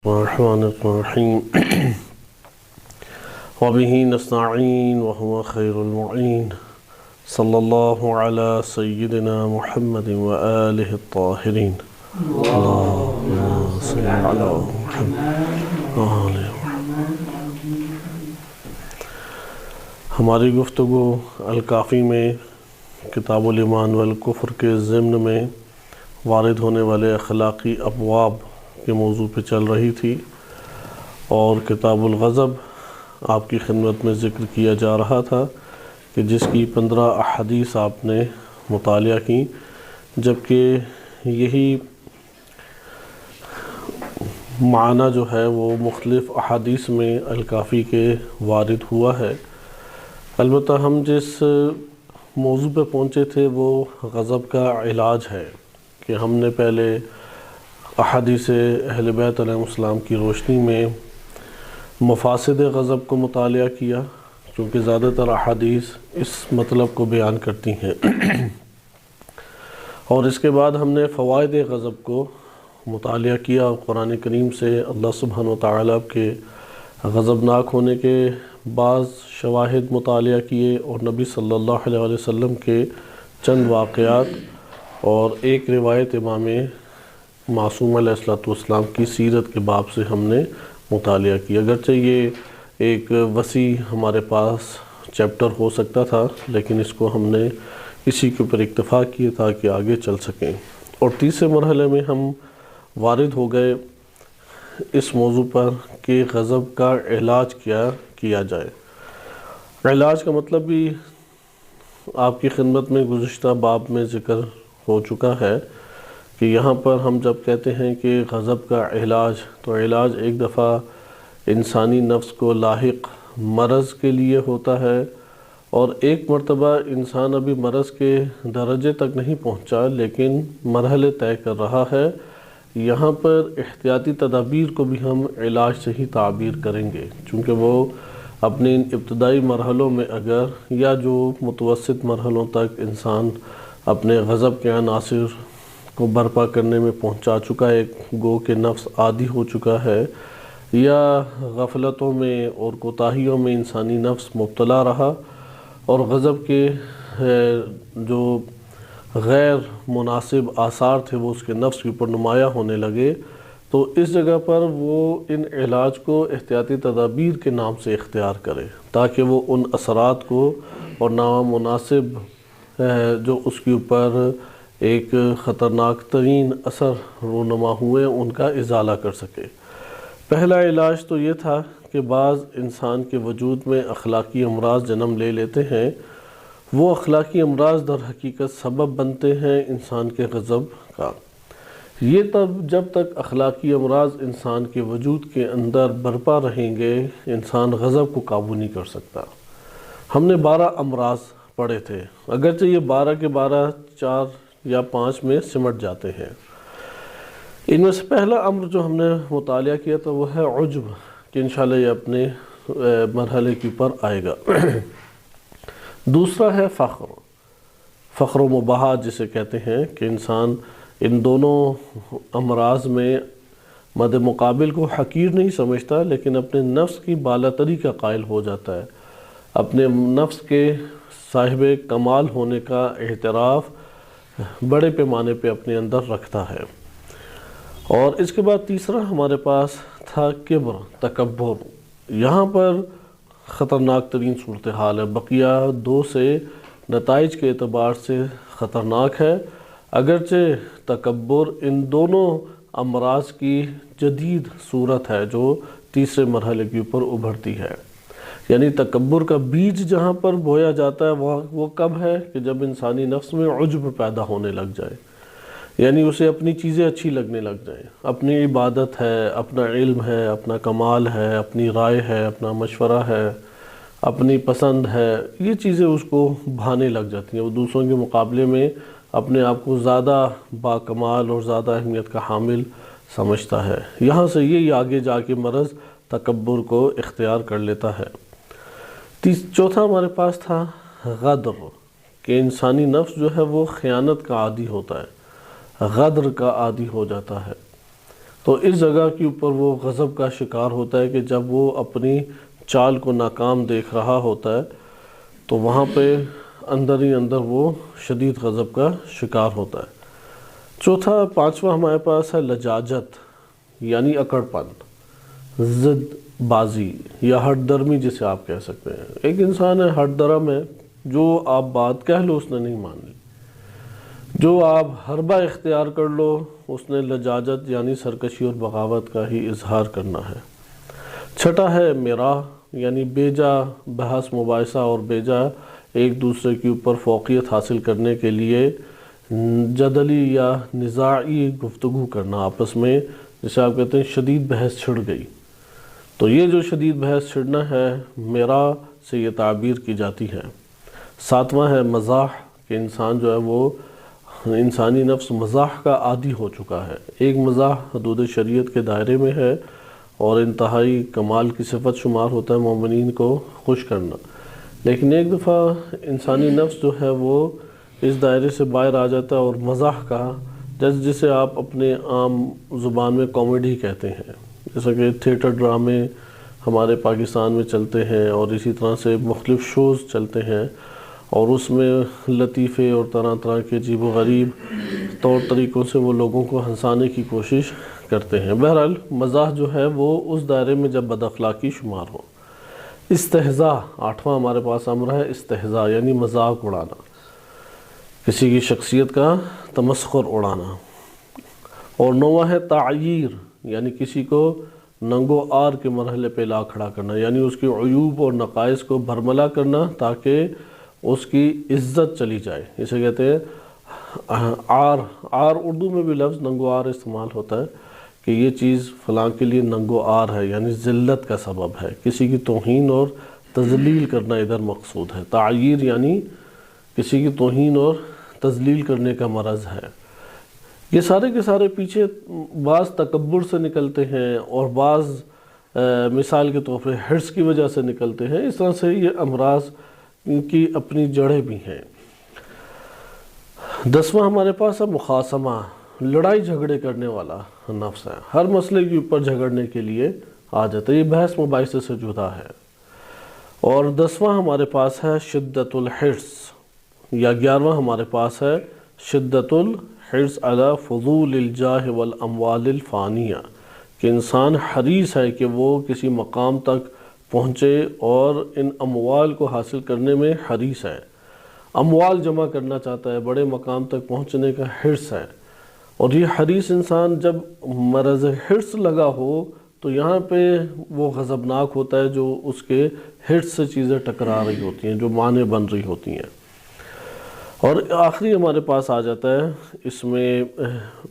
الرحمن الرحیم وبه نستعین وهو خیر المعین صلی اللہ علی سیدنا محمد وآلہ الطاہرین اللہم صلی علی محمد وآلہ محمد۔ ہماری گفتگو الکافی میں کتاب الایمان والکفر کے ضمن میں وارد ہونے والے اخلاقی ابواب کے موضوع پہ چل رہی تھی، اور کتاب الغضب آپ کی خدمت میں ذکر کیا جا رہا تھا کہ جس کی 15 احادیث آپ نے مطالعہ کی، جبکہ یہی معنی جو ہے وہ مختلف احادیث میں الکافی کے وارد ہوا ہے۔ البتہ ہم جس موضوع پہ پہنچے تھے وہ غضب کا علاج ہے، کہ ہم نے پہلے احادیث اہل بیت علیہ السلام کی روشنی میں مفاسد غضب کو مطالعہ کیا، کیونکہ زیادہ تر احادیث اس مطلب کو بیان کرتی ہیں، اور اس کے بعد ہم نے فوائد غضب کو مطالعہ کیا، اور قرآن کریم سے اللہ سبحانہ وتعالی کے غضبناک ہونے کے بعض شواہد مطالعہ کیے، اور نبی صلی اللہ علیہ وسلم کے چند واقعات اور ایک روایت امام معصوم علیہ السلام کی سیرت کے باب سے ہم نے مطالعہ کیا۔ اگرچہ یہ ایک وسیع ہمارے پاس چیپٹر ہو سکتا تھا، لیکن اس کو ہم نے اسی کے اوپر اکتفا کیا تاکہ آگے چل سکیں، اور تیسرے مرحلے میں ہم وارد ہو گئے اس موضوع پر کہ غضب کا علاج کیا کیا جائے۔ علاج کا مطلب بھی آپ کی خدمت میں گزشتہ باب میں ذکر ہو چکا ہے، کہ یہاں پر ہم جب کہتے ہیں کہ غضب کا علاج، تو علاج ایک دفعہ انسانی نفس کو لاحق مرض کے لیے ہوتا ہے، اور ایک مرتبہ انسان ابھی مرض کے درجے تک نہیں پہنچا لیکن مرحلے طے کر رہا ہے، یہاں پر احتیاطی تدابیر کو بھی ہم علاج سے ہی تعبیر کریں گے، چونکہ وہ اپنے ابتدائی مرحلوں میں اگر یا جو متوسط مرحلوں تک انسان اپنے غضب کے عناصر کو برپا کرنے میں پہنچا چکا ہے، گو کہ نفس عادی ہو چکا ہے، یا غفلتوں میں اور کوتاہیوں میں انسانی نفس مبتلا رہا، اور غضب کے جو غیر مناسب آثار تھے وہ اس کے نفس کے اوپر نمایاں ہونے لگے، تو اس جگہ پر وہ ان علاج کو احتیاطی تدابیر کے نام سے اختیار کرے، تاکہ وہ ان اثرات کو اور نامناسب جو اس کے اوپر ایک خطرناک ترین اثر رونما ہوئے ان کا ازالہ کر سکے۔ پہلا علاج تو یہ تھا کہ بعض انسان کے وجود میں اخلاقی امراض جنم لے لیتے ہیں، وہ اخلاقی امراض در حقیقت سبب بنتے ہیں انسان کے غضب کا۔ یہ تب جب تک اخلاقی امراض انسان کے وجود کے اندر برپا رہیں گے، انسان غضب کو قابو نہیں کر سکتا۔ ہم نے 12 امراض پڑھے تھے، اگرچہ یہ 12 کے 12 4 یا 5 میں سمٹ جاتے ہیں۔ ان میں سے پہلا امر جو ہم نے مطالعہ کیا تھا وہ ہے عجب، کہ انشاءاللہ یہ اپنے مرحلے کے اوپر آئے گا۔ دوسرا ہے فخر و مباحات جسے کہتے ہیں، کہ انسان ان دونوں امراض میں مد مقابل کو حقیر نہیں سمجھتا، لیکن اپنے نفس کی بالاتری کا قائل ہو جاتا ہے، اپنے نفس کے صاحب کمال ہونے کا اعتراف بڑے پیمانے پہ اپنے اندر رکھتا ہے۔ اور اس کے بعد تیسرا ہمارے پاس تھا کبر، تکبر۔ یہاں پر خطرناک ترین صورتحال ہے، بقیہ 2 سے نتائج کے اعتبار سے خطرناک ہے، اگرچہ تکبر ان دونوں امراض کی جدید صورت ہے جو تیسرے مرحلے کے اوپر ابھرتی ہے۔ یعنی تکبر کا بیج جہاں پر بویا جاتا ہے وہ کب ہے؟ کہ جب انسانی نفس میں عجب پیدا ہونے لگ جائے، یعنی اسے اپنی چیزیں اچھی لگنے لگ جائیں، اپنی عبادت ہے، اپنا علم ہے، اپنا کمال ہے، اپنی رائے ہے، اپنا مشورہ ہے، اپنی پسند ہے، یہ چیزیں اس کو بھانے لگ جاتی ہیں، وہ دوسروں کے مقابلے میں اپنے آپ کو زیادہ باکمال اور زیادہ اہمیت کا حامل سمجھتا ہے۔ یہاں سے یہ آگے جا کے مرض تکبر کو اختیار کر لیتا ہے۔ چوتھا ہمارے پاس تھا غدر، کہ انسانی نفس جو ہے وہ خیانت کا عادی ہوتا ہے، غدر کا عادی ہو جاتا ہے۔ تو اس جگہ کے اوپر وہ غضب کا شکار ہوتا ہے کہ جب وہ اپنی چال کو ناکام دیکھ رہا ہوتا ہے تو وہاں پہ اندر ہی اندر وہ شدید غضب کا شکار ہوتا ہے۔ چوتھا پانچواں ہمارے پاس ہے لجاجت، یعنی اکڑ پن، ضد بازی یا ہٹ درمی جسے آپ کہہ سکتے ہیں۔ ایک انسان ہے ہٹ درم ہے، جو آپ بات کہہ لو اس نے نہیں مانی، جو آپ حربہ اختیار کر لو اس نے لجاجت یعنی سرکشی اور بغاوت کا ہی اظہار کرنا ہے۔ چھٹا ہے میرا، یعنی بیجا بحث مباحثہ اور بیجا ایک دوسرے کے اوپر فوقیت حاصل کرنے کے لیے جدلی یا نزاعی گفتگو کرنا آپس میں، جسے آپ کہتے ہیں شدید بحث چھڑ گئی۔ تو یہ جو شدید بحث چھڑنا ہے میرا سے یہ تعبیر کی جاتی ہے۔ ساتواں ہے مزاح، کہ انسان جو ہے وہ انسانی نفس مزاح کا عادی ہو چکا ہے۔ ایک مزاح حدود شریعت کے دائرے میں ہے اور انتہائی کمال کی صفت شمار ہوتا ہے مومنین کو خوش کرنا، لیکن ایک دفعہ انسانی نفس جو ہے وہ اس دائرے سے باہر آ جاتا ہے اور مزاح کا، جسے آپ اپنے عام زبان میں کامیڈی کہتے ہیں، جیسا کہ تھیٹر ڈرامے ہمارے پاکستان میں چلتے ہیں اور اسی طرح سے مختلف شوز چلتے ہیں اور اس میں لطیفے اور طرح طرح کے عجیب و غریب طور طریقوں سے وہ لوگوں کو ہنسانے کی کوشش کرتے ہیں۔ بہرحال مزاح جو ہے وہ اس دائرے میں جب بد اخلاقی شمار ہو۔ استہزاء، آٹھواں ہمارے پاس امر ہے استہزاء، یعنی مذاق اڑانا، کسی کی شخصیت کا تمسخر اڑانا۔ اور نواں ہے تعییر، یعنی کسی کو ننگ و عار کے مرحلے پہ لا کھڑا کرنا، یعنی اس کی عیوب اور نقائص کو بھرملا کرنا تاکہ اس کی عزت چلی جائے۔ اسے کہتے ہیں عار۔ عار اردو میں بھی لفظ ننگ و عار استعمال ہوتا ہے کہ یہ چیز فلاں کے لیے ننگ و عار ہے، یعنی ذلت کا سبب ہے، کسی کی توہین اور تذلیل کرنا ادھر مقصود ہے۔ تعییر یعنی کسی کی توہین اور تذلیل کرنے کا مرض ہے۔ یہ سارے کے سارے پیچھے بعض تکبر سے نکلتے ہیں اور بعض مثال کے طور پر حرص کی وجہ سے نکلتے ہیں۔ اس طرح سے یہ امراض کی اپنی جڑیں بھی ہیں۔ 10واں ہمارے پاس ہے مخاصمہ، لڑائی جھگڑے کرنے والا نفس ہے، ہر مسئلے کے اوپر جھگڑنے کے لیے آ جاتا ہے، یہ بحث مباحثے سے جدا ہے۔ اور 10واں ہمارے پاس ہے شدت الحرص، یا 11واں ہمارے پاس ہے شدت الحرص علی فضول الجاہ والاموال الفانیہ، کہ انسان حریص ہے کہ وہ کسی مقام تک پہنچے اور ان اموال کو حاصل کرنے میں حریص ہے، اموال جمع کرنا چاہتا ہے، بڑے مقام تک پہنچنے کا حرص ہے۔ اور یہ حریص انسان جب مرض حرص لگا ہو تو یہاں پہ وہ غضبناک ہوتا ہے جو اس کے حرص سے چیزیں ٹکرا رہی ہوتی ہیں، جو معنی بن رہی ہوتی ہیں۔ اور آخری ہمارے پاس آ جاتا ہے اس میں،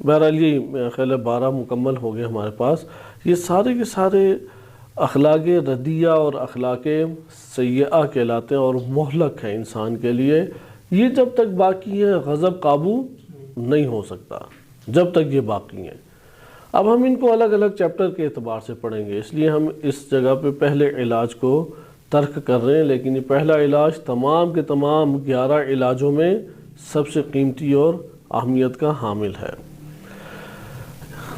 بہرحال یہ میرا خیال ہے 12 مکمل ہو گئے ہمارے پاس۔ یہ سارے کے سارے اخلاق ردیہ اور اخلاق سیئہ کہلاتے ہیں اور مہلک ہیں انسان کے لیے۔ یہ جب تک باقی ہیں غضب قابو نہیں ہو سکتا، جب تک یہ باقی ہیں۔ اب ہم ان کو الگ الگ چیپٹر کے اعتبار سے پڑھیں گے، اس لیے ہم اس جگہ پہ پہلے علاج کو ترک کر رہے ہیں، لیکن یہ پہلا علاج تمام کے تمام 11 علاجوں میں سب سے قیمتی اور اہمیت کا حامل ہے۔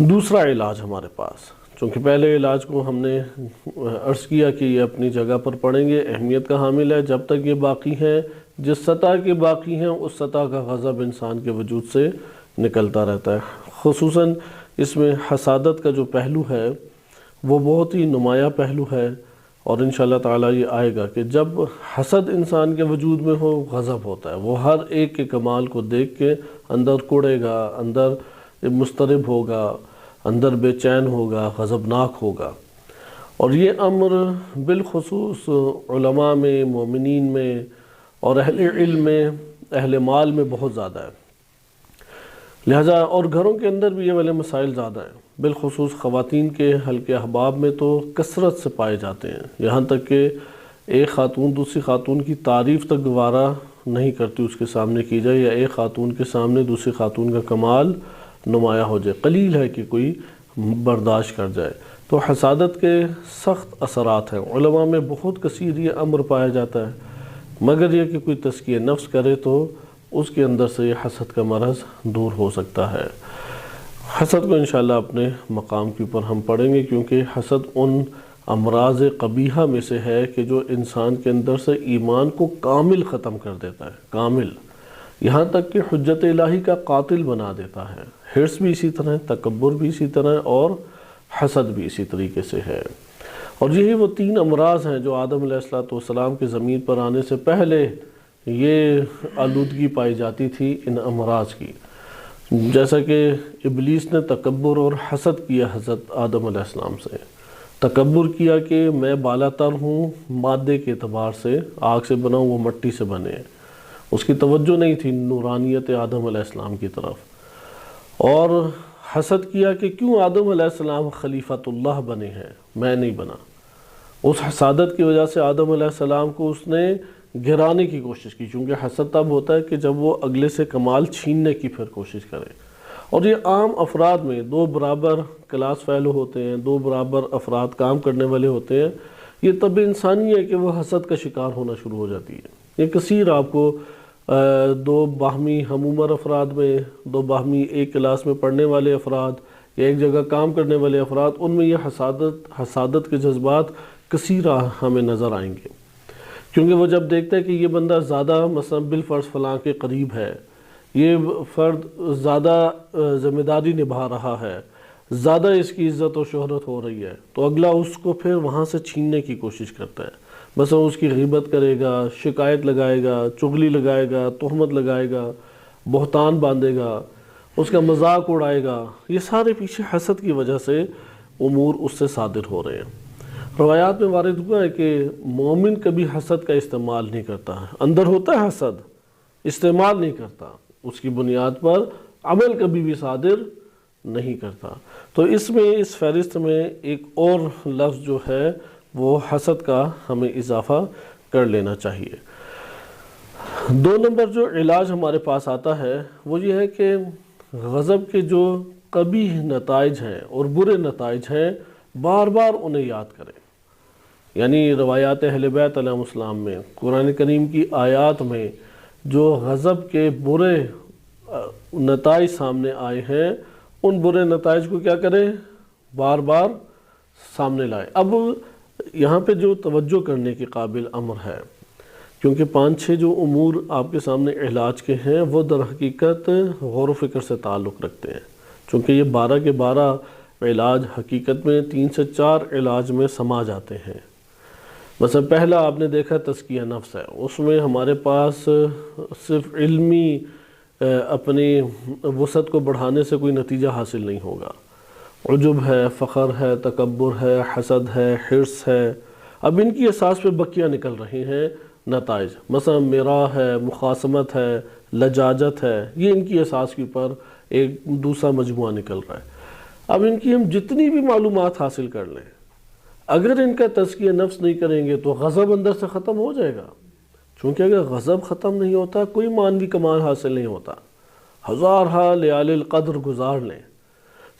دوسرا علاج ہمارے پاس، چونکہ پہلے علاج کو ہم نے عرض کیا کہ یہ اپنی جگہ پر پڑھیں گے، اہمیت کا حامل ہے، جب تک یہ باقی ہیں، جس سطح کے باقی ہیں اس سطح کا غضب انسان کے وجود سے نکلتا رہتا ہے۔ خصوصاً اس میں حسادت کا جو پہلو ہے وہ بہت ہی نمایاں پہلو ہے، اور انشاءاللہ تعالیٰ یہ آئے گا کہ جب حسد انسان کے وجود میں ہو غضب ہوتا ہے، وہ ہر ایک کے کمال کو دیکھ کے اندر کڑے گا، اندر مضطرب ہوگا، اندر بے چین ہوگا، غضبناک ہوگا۔ اور یہ امر بالخصوص علماء میں، مومنین میں اور اہل علم میں، اہل مال میں بہت زیادہ ہے، لہٰذا اور گھروں کے اندر بھی یہ والے مسائل زیادہ ہیں، بالخصوص خواتین کے حلقے احباب میں تو کثرت سے پائے جاتے ہیں، یہاں تک کہ ایک خاتون دوسری خاتون کی تعریف تک گوارا نہیں کرتی اس کے سامنے کی جائے، یا ایک خاتون کے سامنے دوسری خاتون کا کمال نمایاں ہو جائے، قلیل ہے کہ کوئی برداشت کر جائے۔ تو حسادت کے سخت اثرات ہیں، علماء میں بہت کثیر یہ امر پایا جاتا ہے، مگر یہ کہ کوئی تزکیہ نفس کرے تو اس کے اندر سے یہ حسد کا مرض دور ہو سکتا ہے۔ حسد کو انشاءاللہ اپنے مقام کے اوپر ہم پڑھیں گے، کیونکہ حسد ان امراض قبیحہ میں سے ہے کہ جو انسان کے اندر سے ایمان کو کامل ختم کر دیتا ہے، کامل، یہاں تک کہ حجت الہی کا قاتل بنا دیتا ہے۔ حرص بھی اسی طرح ہے، تکبر بھی اسی طرح ہے، اور حسد بھی اسی طریقے سے ہے۔ اور یہی وہ 3 امراض ہیں جو آدم علیہ السلام کے زمین پر آنے سے پہلے یہ آلودگی پائی جاتی تھی ان امراض کی، جیسا کہ ابلیس نے تکبر اور حسد کیا حضرت آدم علیہ السلام سے۔ تکبر کیا کہ میں بالا تر ہوں مادے کے اعتبار سے، آگ سے بنا ہوں وہ مٹی سے بنے ہیں، اس کی توجہ نہیں تھی نورانیت آدم علیہ السلام کی طرف۔ اور حسد کیا کہ کیوں آدم علیہ السلام خلیفۃ اللہ بنے ہیں، میں نہیں بنا۔ اس حسادت کی وجہ سے آدم علیہ السلام کو اس نے گرانے کی کوشش کی، چونکہ حسد تب ہوتا ہے کہ جب وہ اگلے سے کمال چھیننے کی پھر کوشش کرے۔ اور یہ عام افراد میں 2 برابر کلاس فیلو ہوتے ہیں، 2 برابر افراد کام کرنے والے ہوتے ہیں، یہ طب انسانی ہے کہ وہ حسد کا شکار ہونا شروع ہو جاتی ہے۔ یہ کثیر آپ کو 2 باہمی ہم عمر افراد میں، 2 باہمی ایک کلاس میں پڑھنے والے افراد یا ایک جگہ کام کرنے والے افراد، ان میں یہ حسادت کے جذبات کثیرہ ہمیں نظر آئیں گے، کیونکہ وہ جب دیکھتا ہے کہ یہ بندہ زیادہ مثلا بالفرض فلاں کے قریب ہے، یہ فرد زیادہ ذمہ داری نبھا رہا ہے، زیادہ اس کی عزت و شہرت ہو رہی ہے، تو اگلا اس کو پھر وہاں سے چھیننے کی کوشش کرتا ہے۔ مثلا اس کی غیبت کرے گا، شکایت لگائے گا، چغلی لگائے گا، تہمت لگائے گا، بہتان باندھے گا، اس کا مذاق اڑائے گا۔ یہ سارے پیچھے حسد کی وجہ سے امور اس سے صادر ہو رہے ہیں۔ روایات میں وارد ہوا ہے کہ مومن کبھی حسد کا استعمال نہیں کرتا ہے، اندر ہوتا ہے حسد، استعمال نہیں کرتا، اس کی بنیاد پر عمل کبھی بھی صادر نہیں کرتا۔ تو اس فہرست میں ایک اور لفظ جو ہے وہ حسد کا ہمیں اضافہ کر لینا چاہیے۔ 2 نمبر جو علاج ہمارے پاس آتا ہے وہ یہ ہے کہ غضب کے جو قبیح نتائج ہیں اور برے نتائج ہیں بار بار انہیں یاد کریں۔ یعنی روایات اہل بیت علیہ السلام میں، قرآن کریم کی آیات میں جو غضب کے برے نتائج سامنے آئے ہیں، ان برے نتائج کو کیا کریں؟ بار بار سامنے لائیں۔ اب یہاں پہ جو توجہ کرنے کے قابل امر ہے، کیونکہ 5-6 جو امور آپ کے سامنے علاج کے ہیں وہ در حقیقت غور و فکر سے تعلق رکھتے ہیں، چونکہ یہ 12 کے 12 علاج حقیقت میں 3 سے 4 علاج میں سما جاتے ہیں۔ مثلا پہلا آپ نے دیکھا تزکیہ نفس ہے، اس میں ہمارے پاس صرف علمی اپنی وسعت کو بڑھانے سے کوئی نتیجہ حاصل نہیں ہوگا۔ عجب ہے، فخر ہے، تکبر ہے، حسد ہے، حرص ہے، اب ان کی اساس پہ بکیاں نکل رہی ہیں نتائج۔ مثلا میرا ہے، مخاصمت ہے، لجاجت ہے، یہ ان کی اساس کے اوپر ایک دوسرا مجموعہ نکل رہا ہے۔ اب ان کی ہم جتنی بھی معلومات حاصل کر لیں، اگر ان کا تزکیہ نفس نہیں کریں گے تو غضب اندر سے ختم ہو جائے گا، چونکہ اگر غضب ختم نہیں ہوتا کوئی معنوی کمال حاصل نہیں ہوتا۔ ہزارہا لیال القدر گزار لیں،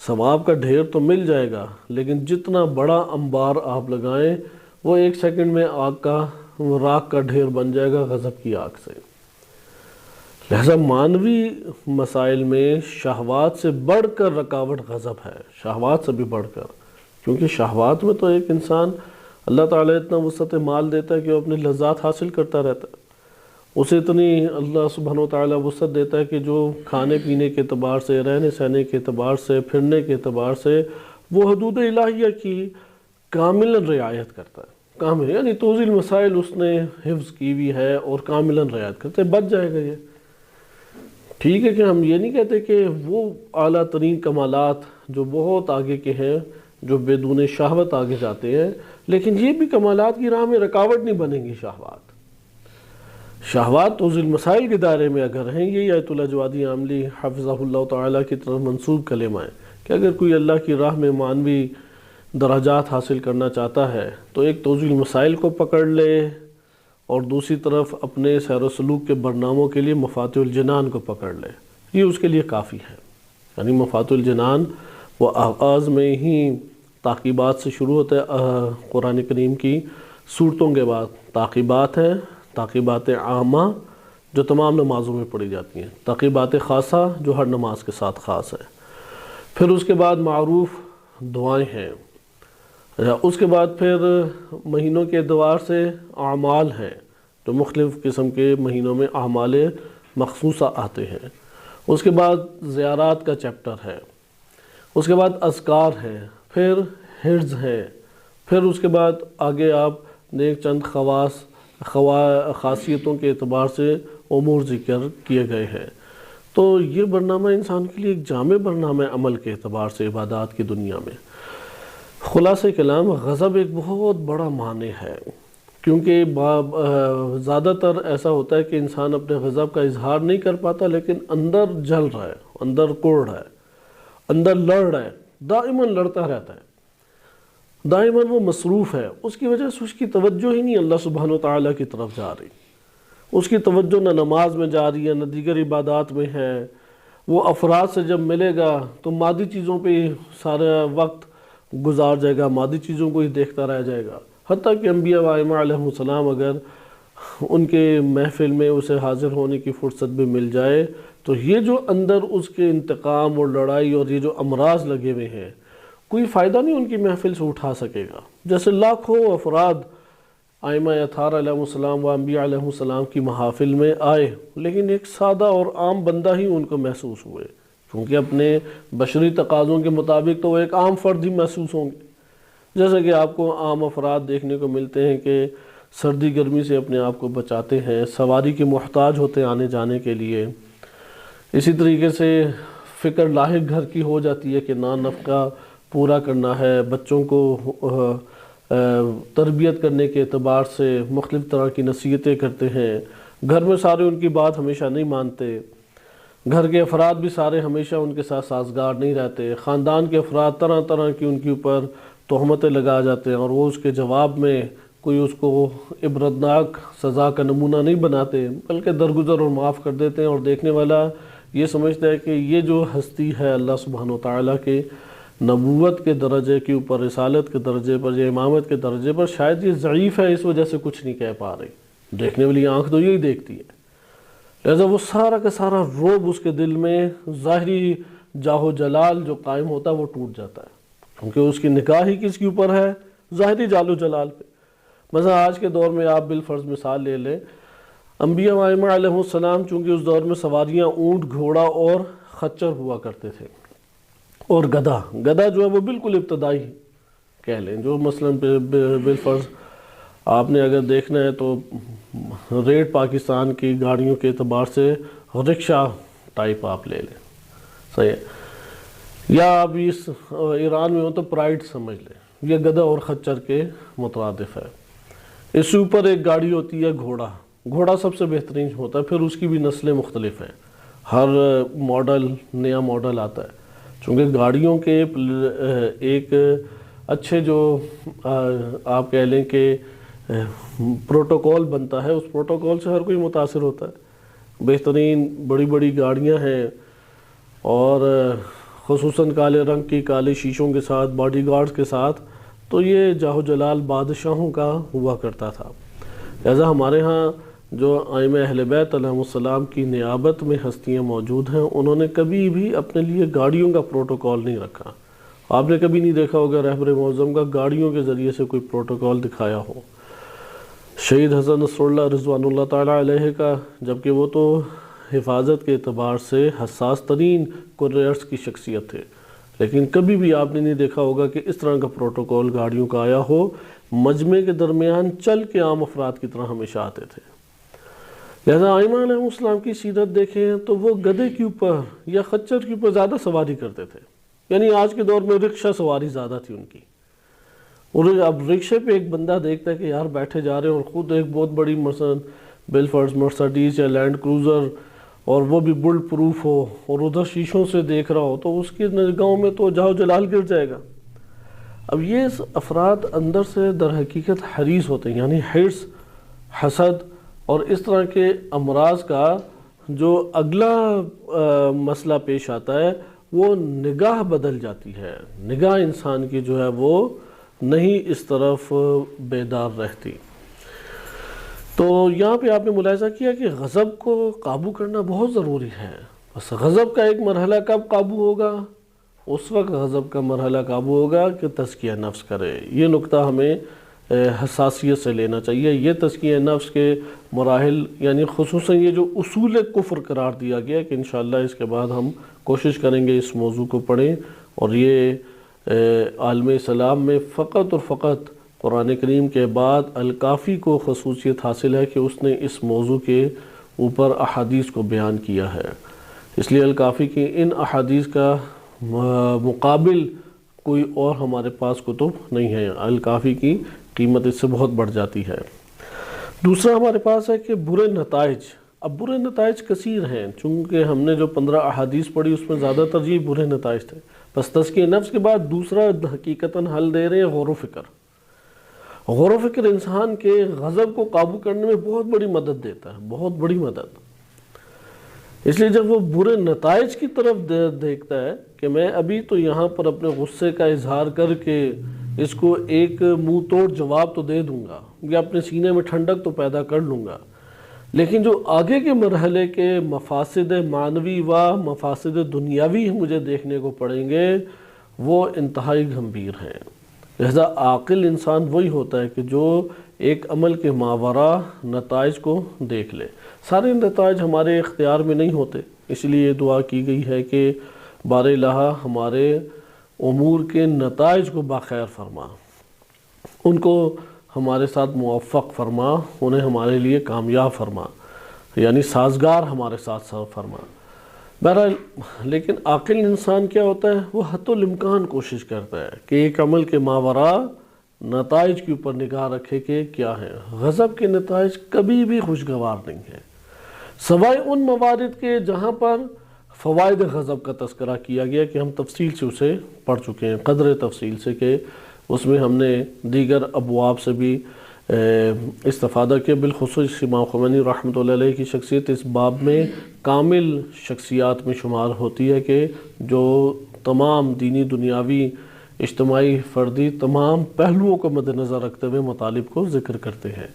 ثواب کا ڈھیر تو مل جائے گا، لیکن جتنا بڑا انبار آپ لگائیں وہ 1 سیکنڈ میں راکھ کا ڈھیر بن جائے گا غضب کی آگ سے۔ لہذا معنوی مسائل میں شہوات سے بڑھ کر رکاوٹ غضب ہے، شہوات سے بھی بڑھ کر، کیونکہ شہوات میں تو ایک انسان اللہ تعالیٰ اتنا وسعت مال دیتا ہے کہ وہ اپنی لذات حاصل کرتا رہتا ہے، اسے اتنی اللہ سبحانہ وتعالیٰ وسعت دیتا ہے کہ جو کھانے پینے کے اعتبار سے، رہنے سہنے کے اعتبار سے، پھرنے کے اعتبار سے وہ حدود الہیہ کی کاملاً رعایت کرتا ہے، کامل یعنی توزیع المسائل اس نے حفظ کی بھی ہے اور کاملاً رعایت کرتا ہے، بچ جائے گا یہ۔ ٹھیک ہے کہ ہم یہ نہیں کہتے کہ وہ اعلیٰ ترین کمالات جو بہت آگے کے ہیں، جو بدون شہوت آگے جاتے ہیں، لیکن یہ بھی کمالات کی راہ میں رکاوٹ نہیں بنیں گی۔ شہوات توزیع المسائل کے دائرے میں اگر ہیں، یہ آیت اللہ جوادی عاملی حفظہ اللہ تعالیٰ کی طرف منسوب کلمہ ہے کہ اگر کوئی اللہ کی راہ میں معنوی درجات حاصل کرنا چاہتا ہے تو ایک توزیع المسائل کو پکڑ لے، اور دوسری طرف اپنے سیر و سلوک کے برناموں کے لیے مفاتیح الجنان کو پکڑ لے، یہ اس کے لیے کافی ہے۔ یعنی مفاتیح الجنان وہ آغاز میں ہی تعقیبات سے شروع ہوتا ہے، قرآن کریم کی صورتوں کے بعد تعقیبات ہیں، تعقیبات عامہ جو تمام نمازوں میں پڑھی جاتی ہیں، تعقیبات خاصہ جو ہر نماز کے ساتھ خاص ہے۔ پھر اس کے بعد معروف دعائیں ہیں، اس کے بعد پھر مہینوں کے اعتبار سے اعمال ہیں، جو مختلف قسم کے مہینوں میں اعمال مخصوصہ آتے ہیں، اس کے بعد زیارات کا چیپٹر ہے، اس کے بعد اذکار ہے، پھر حرز ہے، پھر اس کے بعد آگے آپ نیک چند خاصیتوں کے اعتبار سے امور ذکر کیے گئے ہیں۔ تو یہ برنامہ انسان کے لیے ایک جامع برنامہ عمل کے اعتبار سے عبادات کی دنیا میں۔ خلاصہ کلام، غضب ایک بہت بڑا معنی ہے، کیونکہ زیادہ تر ایسا ہوتا ہے کہ انسان اپنے غضب کا اظہار نہیں کر پاتا، لیکن اندر جل رہا ہے، اندر کوڑ رہا ہے، اندر لڑ رہا ہے، دائماً لڑتا رہتا ہے، دائماً وہ مصروف ہے، اس کی وجہ سے اس کی توجہ ہی نہیں اللہ سبحانہ وتعالیٰ کی طرف جا رہی، اس کی توجہ نہ نماز میں جا رہی ہے، نہ دیگر عبادات میں ہے۔ وہ افراد سے جب ملے گا تو مادی چیزوں پہ سارا وقت گزار جائے گا، مادی چیزوں کو ہی دیکھتا رہ جائے گا، حتیٰ کہ انبیاء و ائمہ علیہم السلام اگر ان کے محفل میں اسے حاضر ہونے کی فرصت بھی مل جائے تو یہ جو اندر اس کے انتقام اور لڑائی اور یہ جو امراض لگے ہوئے ہیں، کوئی فائدہ نہیں ان کی محفل سے اٹھا سکے گا۔ جیسے لاکھوں افراد ائمہ اطہار علیہ السلام و انبیاء علیہ السلام کی محافل میں آئے، لیکن ایک سادہ اور عام بندہ ہی ان کو محسوس ہوئے، کیونکہ اپنے بشری تقاضوں کے مطابق تو وہ ایک عام فرد ہی محسوس ہوں گے۔ جیسے کہ آپ کو عام افراد دیکھنے کو ملتے ہیں کہ سردی گرمی سے اپنے آپ کو بچاتے ہیں، سواری کے محتاج ہوتے ہیں آنے جانے کے لیے، اسی طریقے سے فکر لاحق گھر کی ہو جاتی ہے کہ نان نفقہ پورا کرنا ہے، بچوں کو تربیت کرنے کے اعتبار سے مختلف طرح کی نصیحتیں کرتے ہیں، گھر میں سارے ان کی بات ہمیشہ نہیں مانتے، گھر کے افراد بھی سارے ہمیشہ ان کے ساتھ سازگار نہیں رہتے، خاندان کے افراد طرح طرح کی ان کے اوپر تہمتیں لگا جاتے ہیں، اور وہ اس کے جواب میں کوئی اس کو عبرتناک سزا کا نمونہ نہیں بناتے، بلکہ درگزر اور معاف کر دیتے ہیں، اور دیکھنے والا یہ سمجھتا ہے کہ یہ جو ہستی ہے اللہ سبحانہ وتعالیٰ کے نبوت کے درجے کے اوپر، رسالت کے درجے پر یا امامت کے درجے پر، شاید یہ ضعیف ہے، اس وجہ سے کچھ نہیں کہہ پا رہی، دیکھنے والی آنکھ تو یہی دیکھتی ہے، لہذا وہ سارا کا سارا رعب اس کے دل میں، ظاہری جاہ و جلال جو قائم ہوتا ہے وہ ٹوٹ جاتا ہے، کیونکہ اس کی نگاہ ہی کس کے اوپر ہے؟ ظاہری جال و جلال پہ۔ مثلا آج کے دور میں آپ بالفرض مثال لے لیں، انبیاء و ائمہ علیہ السلام چونکہ اس دور میں سواریاں اونٹ، گھوڑا اور خچر ہوا کرتے تھے، اور گدھا جو ہے وہ بالکل ابتدائی کہہ لیں، جو مثلا بالفرض آپ نے اگر دیکھنا ہے تو ریٹ پاکستان کی گاڑیوں کے اعتبار سے رکشہ ٹائپ آپ لے لیں، صحیح ہے، یا آپ اس ایران میں ہو تو پرائڈ سمجھ لیں، یہ گدھا اور خچر کے مترادف ہے۔ اس سے اوپر ایک گاڑی ہوتی ہے گھوڑا سب سے بہترین ہوتا ہے، پھر اس کی بھی نسلیں مختلف ہیں، ہر ماڈل نیا ماڈل آتا ہے، چونکہ گاڑیوں کے ایک اچھے جو آپ کہہ لیں کہ پروٹوکول بنتا ہے، اس پروٹوکول سے ہر کوئی متاثر ہوتا ہے، بہترین بڑی بڑی گاڑیاں ہیں، اور خصوصاً کالے رنگ کی کالے شیشوں کے ساتھ، باڈی گارڈز کے ساتھ، تو یہ جاہ و جلال بادشاہوں کا ہوا کرتا تھا۔ لہذا ہمارے ہاں جو ائمہ اہل بیت علیہم السلام کی نیابت میں ہستیاں موجود ہیں، انہوں نے کبھی بھی اپنے لیے گاڑیوں کا پروٹوکول نہیں رکھا۔ آپ نے کبھی نہیں دیکھا ہوگا رہبر معظم کا گاڑیوں کے ذریعے سے کوئی پروٹوکول دکھایا ہو۔ شہید حسن نصر اللہ رضوان اللہ تعالیٰ علیہ کا، جبکہ وہ تو حفاظت کے اعتبار سے حساس ترین کوریئرز کی شخصیت تھے، لیکن کبھی بھی آپ نے نہیں دیکھا ہوگا کہ اس طرح کا پروٹوکول گاڑیوں کا آیا ہو۔ مجمع کے درمیان چل کے عام افراد کی طرح ہمیشہ آتے تھے۔ لہذا ائمہ علیہ السلام کی سیرت دیکھیں تو وہ گدھے کے اوپر یا خچر کے اوپر زیادہ سواری کرتے تھے، یعنی آج کے دور میں رکشہ سواری زیادہ تھی ان کی، اور اب رکشے پہ ایک بندہ دیکھتا ہے کہ یار بیٹھے جا رہے ہیں، اور خود ایک بہت بڑی مثلا بالفرض مرسڈیز یا لینڈ کروزر، اور وہ بھی بلٹ پروف ہو، اور ادھر شیشوں سے دیکھ رہا ہو، تو اس کی نگاہوں میں تو جاہ و جلال گر جائے گا۔ اب یہ افراد اندر سے در حقیقت حریص ہوتے ہیں، یعنی حرص، حسد اور اس طرح کے امراض کا جو اگلا مسئلہ پیش آتا ہے، وہ نگاہ بدل جاتی ہے، نگاہ انسان کی جو ہے وہ نہیں اس طرف بیدار رہتی۔ تو یہاں پہ آپ نے ملاحظہ کیا کہ غضب کو قابو کرنا بہت ضروری ہے، بس غضب کا ایک مرحلہ کب قابو ہوگا؟ اس وقت غضب کا مرحلہ قابو ہوگا کہ تزکیہ نفس کرے۔ یہ نقطہ ہمیں حساسیت سے لینا چاہیے۔ یہ تزکیہ نفس کے مراحل یعنی خصوصاً یہ جو اصول کفر قرار دیا گیا کہ انشاءاللہ اس کے بعد ہم کوشش کریں گے اس موضوع کو پڑھیں، اور یہ عالم اسلام میں فقط اور فقط قرآن کریم کے بعد الکافی کو خصوصیت حاصل ہے کہ اس نے اس موضوع کے اوپر احادیث کو بیان کیا ہے۔ اس لیے الکافی کی ان احادیث کا مقابل کوئی اور ہمارے پاس کتب نہیں ہے۔ الکافی کی قیمت اس سے بہت بڑھ جاتی ہے۔ دوسرا ہمارے پاس ہے کہ برے نتائج۔ اب برے نتائج کثیر ہیں، چونکہ ہم نے جو 15 احادیث پڑھی اس میں زیادہ تر یہ برے نتائج تھے۔ بس تزکیہ نفس کے بعد دوسرا حقیقتاً حل دے رہے ہیں غور و فکر۔ غور و فکر انسان کے غضب کو قابو کرنے میں بہت بڑی مدد دیتا ہے، بہت بڑی مدد۔ اس لیے جب وہ برے نتائج کی طرف دیکھتا ہے کہ میں ابھی تو یہاں پر اپنے غصے کا اظہار کر کے اس کو ایک منہ توڑ جواب تو دے دوں گا یا اپنے سینے میں ٹھنڈک تو پیدا کر لوں گا، لیکن جو آگے کے مرحلے کے مفاسد معنوی و مفاسد دنیاوی مجھے دیکھنے کو پڑیں گے وہ انتہائی گھمبیر ہیں۔ لہذا عاقل انسان وہی ہوتا ہے کہ جو ایک عمل کے ماوراء نتائج کو دیکھ لے۔ سارے نتائج ہمارے اختیار میں نہیں ہوتے، اس لیے یہ دعا کی گئی ہے کہ بار الہ ہمارے امور کے نتائج کو باخیر فرما، ان کو ہمارے ساتھ موفق فرما، انہیں ہمارے لیے کامیاب فرما، یعنی سازگار ہمارے ساتھ فرما۔ بہرحال لیکن عاقل انسان کیا ہوتا ہے، وہ حتی الامکان کوشش کرتا ہے کہ ایک عمل کے ماوراء نتائج کے اوپر نگاہ رکھے کہ کیا ہے۔ غضب کے نتائج کبھی بھی خوشگوار نہیں ہیں، سوائے ان موارد کے جہاں پر فوائد غضب کا تذکرہ کیا گیا کہ ہم تفصیل سے اسے پڑھ چکے ہیں، قدر تفصیل سے، کہ اس میں ہم نے دیگر ابواب سے بھی استفادہ کیا۔ بالخصوص امام خمینی رحمۃ اللہ علیہ کی شخصیت اس باب میں کامل شخصیات میں شمار ہوتی ہے کہ جو تمام دینی، دنیاوی، اجتماعی، فردی تمام پہلوؤں کو مد نظر رکھتے ہوئے مطالب کو ذکر کرتے ہیں۔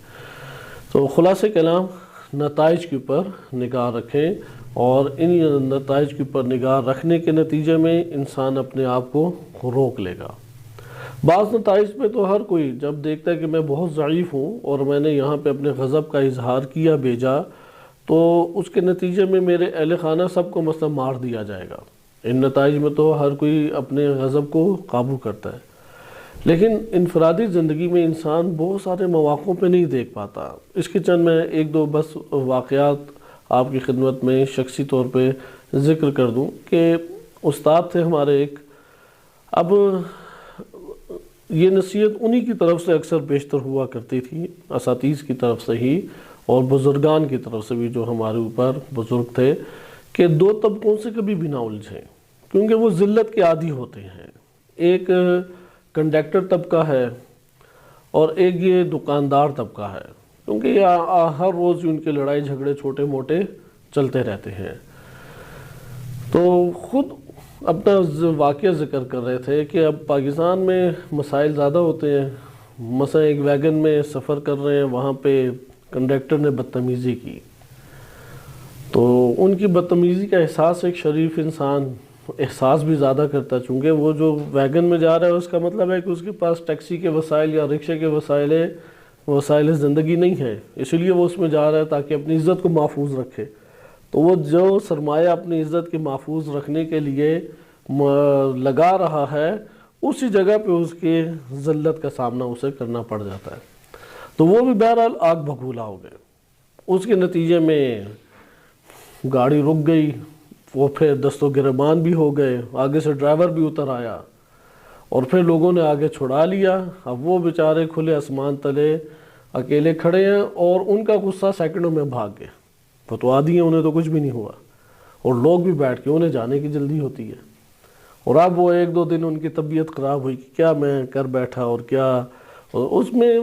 تو خلاصہ کلام نتائج کے اوپر نگاہ رکھیں، اور ان نتائج کے اوپر نگاہ رکھنے کے نتیجے میں انسان اپنے آپ کو روک لے گا۔ بعض نتائج پہ تو ہر کوئی جب دیکھتا ہے کہ میں بہت ضعیف ہوں اور میں نے یہاں پہ اپنے غضب کا اظہار کیا بھیجا، تو اس کے نتیجے میں میرے اہل خانہ سب کو مثلا مار دیا جائے گا۔ ان نتائج میں تو ہر کوئی اپنے غضب کو قابو کرتا ہے، لیکن انفرادی زندگی میں انسان بہت سارے مواقعوں پہ نہیں دیکھ پاتا۔ اس کے چند میں ایک دو بس واقعات آپ کی خدمت میں شخصی طور پہ ذکر کر دوں کہ استاد تھے ہمارے ایک، اب یہ نصیحت انہی کی طرف سے اکثر بیشتر ہوا کرتی تھی، اساتذہ کی طرف سے ہی اور بزرگان کی طرف سے بھی جو ہمارے اوپر بزرگ تھے، کہ دو طبقوں سے کبھی بھی نہ الجھیں، کیونکہ وہ ذلت کے عادی ہوتے ہیں۔ ایک کنڈکٹر طبقہ ہے اور ایک یہ دکاندار طبقہ ہے، کیونکہ یہ ہر روز ان کے لڑائی جھگڑے چھوٹے موٹے چلتے رہتے ہیں۔ تو خود اپنا واقعہ ذکر کر رہے تھے کہ اب پاکستان میں مسائل زیادہ ہوتے ہیں، مثلا ایک ویگن میں سفر کر رہے ہیں، وہاں پہ کنڈکٹر نے بدتمیزی کی، تو ان کی بدتمیزی کا احساس ایک شریف انسان احساس بھی زیادہ کرتا ہے، چونکہ وہ جو ویگن میں جا رہا ہے اس کا مطلب ہے کہ اس کے پاس ٹیکسی کے وسائل یا رکشے کے وسائل زندگی نہیں ہے، اسی لیے وہ اس میں جا رہا ہے تاکہ اپنی عزت کو محفوظ رکھے۔ تو وہ جو سرمایہ اپنی عزت کے محفوظ رکھنے کے لیے لگا رہا ہے، اسی جگہ پہ اس کے ذلت کا سامنا اسے کرنا پڑ جاتا ہے۔ تو وہ بھی بہرحال آگ بھگولا ہو گئے۔ اس کے نتیجے میں گاڑی رک گئی، وہ پھر دست و گریبان بھی ہو گئے، آگے سے ڈرائیور بھی اتر آیا اور پھر لوگوں نے آگے چھڑا لیا۔ اب وہ بیچارے کھلے آسمان تلے اکیلے کھڑے ہیں اور ان کا غصہ سیکنڈوں میں بھاگ گئے، فتوا دی ہیں، انہیں تو کچھ بھی نہیں ہوا، اور لوگ بھی بیٹھ کے انہیں جانے کی جلدی ہوتی ہے۔ اور اب وہ ایک دو دن ان کی طبیعت خراب ہوئی کہ کیا میں کر بیٹھا، اور کیا اس میں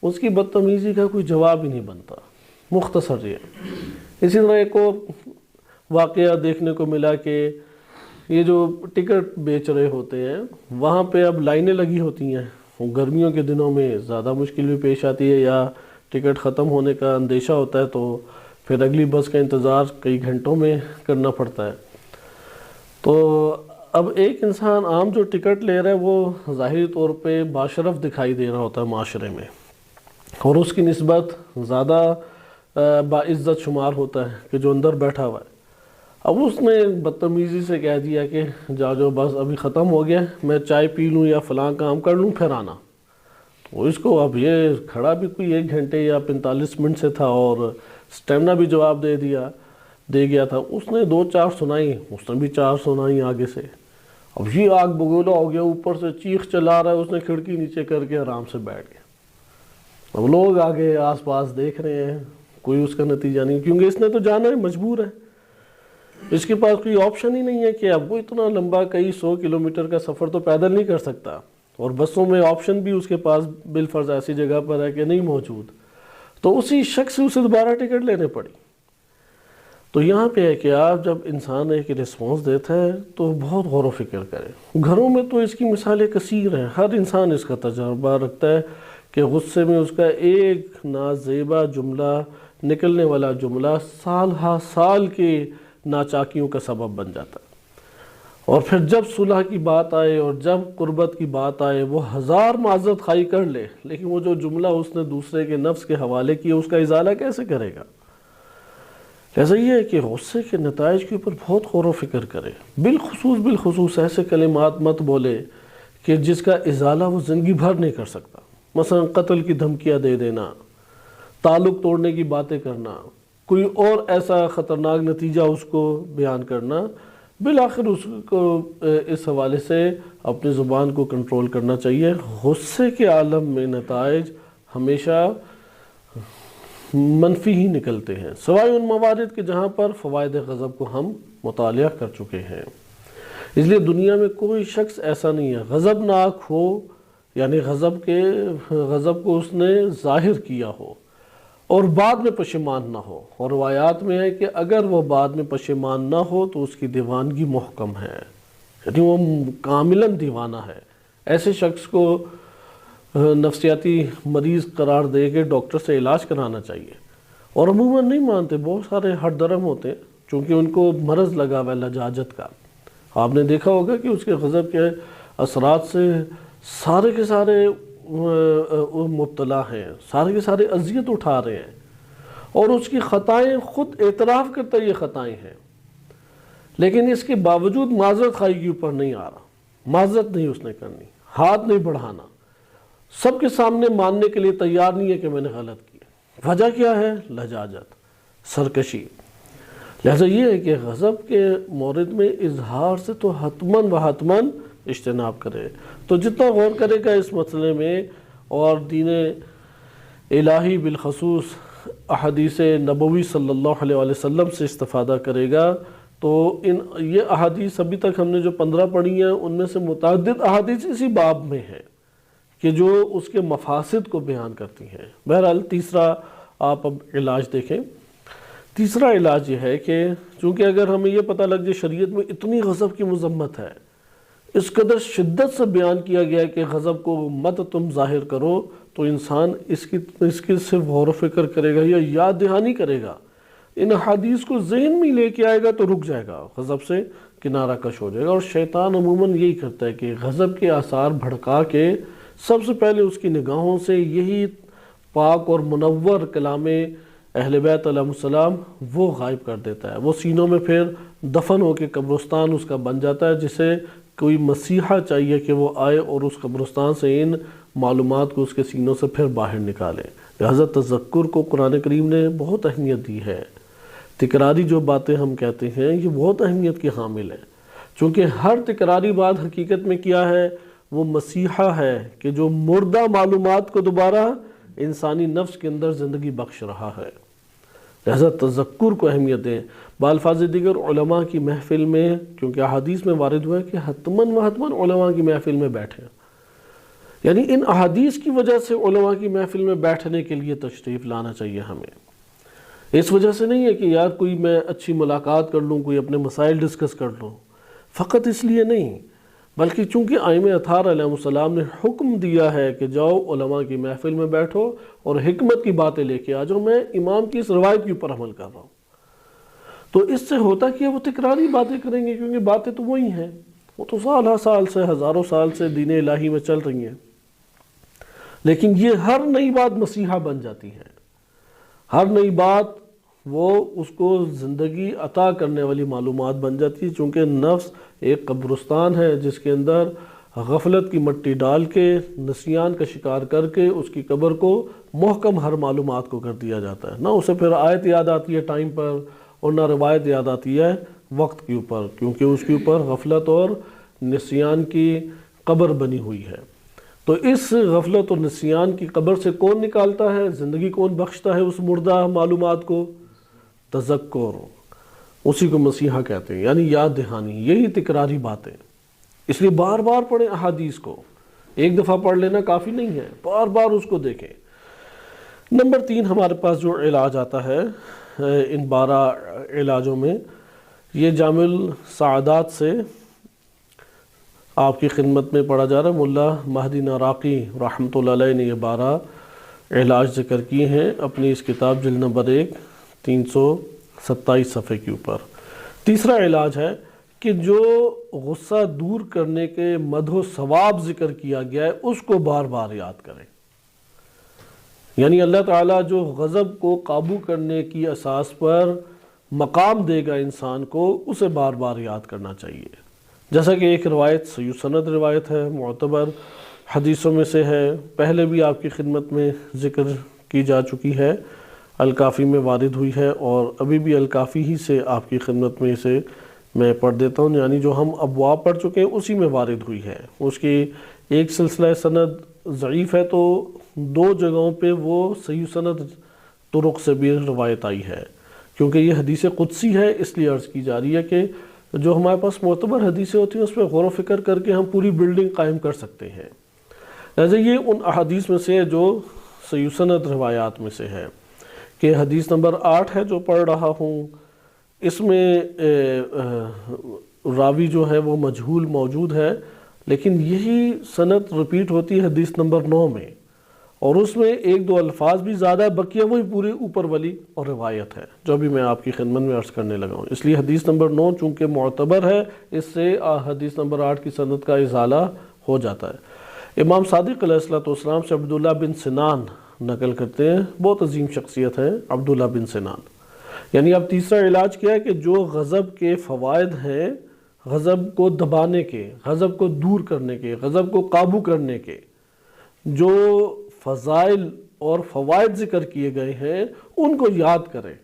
اس کی بدتمیزی کا کوئی جواب ہی نہیں بنتا، مختصر یہ۔ اسی طرح ایک اور واقعہ دیکھنے کو ملا کہ یہ جو ٹکٹ بیچ رہے ہوتے ہیں وہاں پہ اب لائنیں لگی ہوتی ہیں، گرمیوں کے دنوں میں زیادہ مشکل بھی پیش آتی ہے، یا ٹکٹ ختم ہونے کا اندیشہ ہوتا ہے تو پھر اگلی بس کا انتظار کئی گھنٹوں میں کرنا پڑتا ہے۔ تو اب ایک انسان عام جو ٹکٹ لے رہا ہے وہ ظاہری طور پہ باشرف دکھائی دے رہا ہوتا ہے معاشرے میں، اور اس کی نسبت زیادہ باعزت شمار ہوتا ہے کہ جو اندر بیٹھا ہوا ہے۔ اب اس نے بدتمیزی سے کہہ دیا کہ جاؤ بس ابھی ختم ہو گیا، میں چائے پی لوں یا فلاں کام کر لوں پھر آنا۔ تو اس کو اب یہ کھڑا بھی کوئی 1 گھنٹے یا 45 منٹ سے تھا اور سٹیمنا بھی جواب دے گیا تھا۔ اس نے 2-4 سنائی، اس نے بھی 4 سنائی آگے سے۔ اب یہ آگ بگولا ہو گیا، اوپر سے چیخ چلا رہا ہے، اس نے کھڑکی نیچے کر کے آرام سے بیٹھ گیا۔ اب لوگ آگے آس پاس دیکھ رہے ہیں، کوئی اس کا نتیجہ نہیں، کیونکہ اس نے تو جانا ہے، مجبور ہے، اس کے پاس کوئی آپشن ہی نہیں ہے کہ اب وہ اتنا لمبا کئی 100 کلومیٹر کا سفر تو پیدل نہیں کر سکتا، اور بسوں میں آپشن بھی اس کے پاس بالفرض ایسی جگہ پر ہے کہ نہیں موجود، تو اسی شخص سے اسے دوبارہ ٹکٹ لینے پڑی۔ تو یہاں پہ ہے کہ آپ جب انسان ایک رسپانس دیتا ہے تو بہت غور و فکر کرے۔ گھروں میں تو اس کی مثالیں کثیر ہیں، ہر انسان اس کا تجربہ رکھتا ہے کہ غصے میں اس کا ایک نازیبا جملہ، نکلنے والا جملہ سال ہا سال کے ناچاکیوں کا سبب بن جاتا ہے، اور پھر جب صلح کی بات آئے اور جب قربت کی بات آئے وہ 1000 معذرت خواہی کر لے، لیکن وہ جو جملہ اس نے دوسرے کے نفس کے حوالے کیا اس کا ازالہ کیسے کرے گا؟ لہذا یہ ہے کہ غصے کے نتائج کے اوپر بہت غور و فکر کرے، بالخصوص ایسے کلمات مت بولے کہ جس کا ازالہ وہ زندگی بھر نہیں کر سکتا، مثلا قتل کی دھمکیاں دے دینا، تعلق توڑنے کی باتیں کرنا، کوئی اور ایسا خطرناک نتیجہ اس کو بیان کرنا۔ بالآخر اس کو اس حوالے سے اپنی زبان کو کنٹرول کرنا چاہیے۔ غصے کے عالم میں نتائج ہمیشہ منفی ہی نکلتے ہیں، سوائے ان موارد کے جہاں پر فوائد غضب کو ہم مطالعہ کر چکے ہیں۔ اس لیے دنیا میں کوئی شخص ایسا نہیں ہے غضبناک ہو، یعنی غضب کو اس نے ظاہر کیا ہو اور بعد میں پشیمان نہ ہو، اور روایات میں ہے کہ اگر وہ بعد میں پشیمان نہ ہو تو اس کی دیوانگی محکم ہے، یعنی وہ کاملاً دیوانہ ہے۔ ایسے شخص کو نفسیاتی مریض قرار دے کے ڈاکٹر سے علاج کرانا چاہیے، اور عموماً نہیں مانتے، بہت سارے ہٹ درم ہوتے ہیں چونکہ ان کو مرض لگا ہوا ہے لجاجت کا۔ آپ نے دیکھا ہوگا کہ اس کے غضب کے اثرات سے سارے کے سارے مبتلا ہیں، سارے کے سارے اذیت اٹھا رہے ہیں، اور اس کی خطائیں خود اعتراف کرتا ہے یہ خطائیں ہیں، لیکن اس کے باوجود معذرت خواہی کے اوپر نہیں آ رہا، معذرت نہیں اس نے کرنی، ہاتھ نہیں بڑھانا، سب کے سامنے ماننے کے لیے تیار نہیں ہے کہ میں نے غلط کیا۔ وجہ کیا ہے؟ لجاجت، سرکشی۔ لہذا یہ ہے کہ غضب کے مورد میں اظہار سے تو حتماً و حتماً اجتناب کرے۔ تو جتنا غور کرے گا اس مسئلے میں اور دین الہی بالخصوص احادیث نبوی صلی اللہ علیہ وسلم سے استفادہ کرے گا، تو یہ احادیث ابھی تک ہم نے جو 15 پڑھی ہیں ان میں سے متعدد احادیث اسی باب میں ہیں کہ جو اس کے مفاسد کو بیان کرتی ہیں۔ بہرحال تیسرا آپ اب علاج دیکھیں۔ تیسرا علاج یہ ہے کہ چونکہ اگر ہمیں یہ پتہ لگ جائے شریعت میں اتنی غضب کی مذمت ہے، اس قدر شدت سے بیان کیا گیا ہے کہ غضب کو مت تم ظاہر کرو، تو انسان اس کی صرف غور و فکر کرے گا یا یاد دہانی کرے گا، ان حدیث کو ذہن میں لے کے آئے گا تو رک جائے گا، غضب سے کنارہ کش ہو جائے گا۔ اور شیطان عموماً یہی کرتا ہے کہ غضب کے آثار بھڑکا کے سب سے پہلے اس کی نگاہوں سے یہی پاک اور منور کلام اہل بیت علیہ السلام وہ غائب کر دیتا ہے، وہ سینوں میں پھر دفن ہو کے قبرستان اس کا بن جاتا ہے، جسے کوئی مسیحا چاہیے کہ وہ آئے اور اس قبرستان سے ان معلومات کو اس کے سینوں سے پھر باہر نکالے۔ لہذا تذکر کو قرآن کریم نے بہت اہمیت دی ہے۔ تکراری جو باتیں ہم کہتے ہیں یہ بہت اہمیت کی حامل ہے، چونکہ ہر تکراری بات حقیقت میں کیا ہے؟ وہ مسیحا ہے کہ جو مردہ معلومات کو دوبارہ انسانی نفس کے اندر زندگی بخش رہا ہے۔ لہذا تذکر کو اہمیت دیں۔ بالفاظ دیگر علماء کی محفل میں، کیونکہ احادیث میں وارد ہوا ہے کہ حتماً و حتماً علماء کی محفل میں بیٹھیں، یعنی ان احادیث کی وجہ سے علماء کی محفل میں بیٹھنے کے لیے تشریف لانا چاہیے ہمیں۔ اس وجہ سے نہیں ہے کہ یار کوئی میں اچھی ملاقات کر لوں، کوئی اپنے مسائل ڈسکس کر لوں، فقط اس لیے نہیں، بلکہ چونکہ ائمہ اطہار علیہ السلام نے حکم دیا ہے کہ جاؤ علماء کی محفل میں بیٹھو اور حکمت کی باتیں لے کے آ جاؤ، میں امام کی اس روایت کے اوپر عمل کر رہا ہوں۔ تو اس سے ہوتا کہ وہ تکراری باتیں کریں گے، کیونکہ باتیں تو وہی ہیں، وہ تو سال سے ہزاروں سال سے دین الہی میں چل رہی ہیں، لیکن یہ ہر نئی بات مسیحا بن جاتی ہے، ہر نئی بات وہ اس کو زندگی عطا کرنے والی معلومات بن جاتی ہے، چونکہ نفس ایک قبرستان ہے جس کے اندر غفلت کی مٹی ڈال کے، نسیان کا شکار کر کے اس کی قبر کو محکم ہر معلومات کو کر دیا جاتا ہے، نہ اسے پھر آیت یاد آتی ہے ٹائم پر اور نہ روایت یاد آتی ہے وقت کے اوپر، کیونکہ اس کے اوپر غفلت اور نسیان کی قبر بنی ہوئی ہے۔ تو اس غفلت اور نسیان کی قبر سے کون نکالتا ہے، زندگی کون بخشتا ہے اس مردہ معلومات کو؟ تذکر، اسی کو مسیحا کہتے ہیں، یعنی یاد دہانی، یہی تکراری باتیں۔ اس لیے بار بار پڑھیں احادیث کو، ایک دفعہ پڑھ لینا کافی نہیں ہے، بار بار اس کو دیکھیں۔ نمبر 3 ہمارے پاس جو علاج آتا ہے ان 12 علاجوں میں، یہ جامع السعادات سے آپ کی خدمت میں پڑھا جا رہا ہے۔ ملا مہدی ناراقی رحمۃ اللہ علیہ نے یہ 12 علاج ذکر کیے ہیں اپنی اس کتاب جلد نمبر 1 327 صفحے کے اوپر۔ تیسرا علاج ہے کہ جو غصہ دور کرنے کے مدح و ثواب ذکر کیا گیا ہے اس کو بار بار یاد کریں، یعنی اللہ تعالیٰ جو غضب کو قابو کرنے کی اساس پر مقام دے گا انسان کو، اسے بار بار یاد کرنا چاہیے۔ جیسا کہ ایک روایت صحیح سند روایت ہے، معتبر حدیثوں میں سے ہے، پہلے بھی آپ کی خدمت میں ذکر کی جا چکی ہے، الکافی میں وارد ہوئی ہے، اور ابھی بھی الکافی ہی سے آپ کی خدمت میں اسے میں پڑھ دیتا ہوں، یعنی جو ہم ابواب پڑھ چکے ہیں اسی میں وارد ہوئی ہے۔ اس کی ایک سلسلہ سند ضعیف ہے، تو 2 جگہوں پہ وہ صحیح سند طرق سے بھی روایت آئی ہے، کیونکہ یہ حدیث قدسی ہے، اس لیے عرض کی جا رہی ہے کہ جو ہمارے پاس معتبر حدیثیں ہوتی ہیں اس پہ غور و فکر کر کے ہم پوری بلڈنگ قائم کر سکتے ہیں۔ لہذا یہ ان احادیث میں سے جو صحیح سند روایات میں سے ہے، کہ حدیث نمبر 8 ہے جو پڑھ رہا ہوں، اس میں راوی جو ہے وہ مجہول موجود ہے، لیکن یہی سند رپیٹ ہوتی ہے حدیث نمبر 9 میں، اور اس میں 1-2 الفاظ بھی زیادہ ہے، بقیہ وہی پوری اوپر والی اور روایت ہے جو بھی میں آپ کی خدمت میں عرض کرنے لگا ہوں۔ اس لیے حدیث نمبر 9 چونکہ معتبر ہے، اس سے حدیث نمبر 8 کی سند کا ازالہ ہو جاتا ہے۔ امام صادق علیہ السلام سے عبداللہ بن سنان نقل کرتے ہیں، بہت عظیم شخصیت ہے عبداللہ بن سنان۔ یعنی اب تیسرا علاج کیا ہے کہ جو غضب کے فوائد ہیں، غضب کو دبانے کے، غضب کو دور کرنے کے، غضب کو قابو کرنے کے جو فضائل اور فوائد ذکر کیے گئے ہیں ان کو یاد کریں۔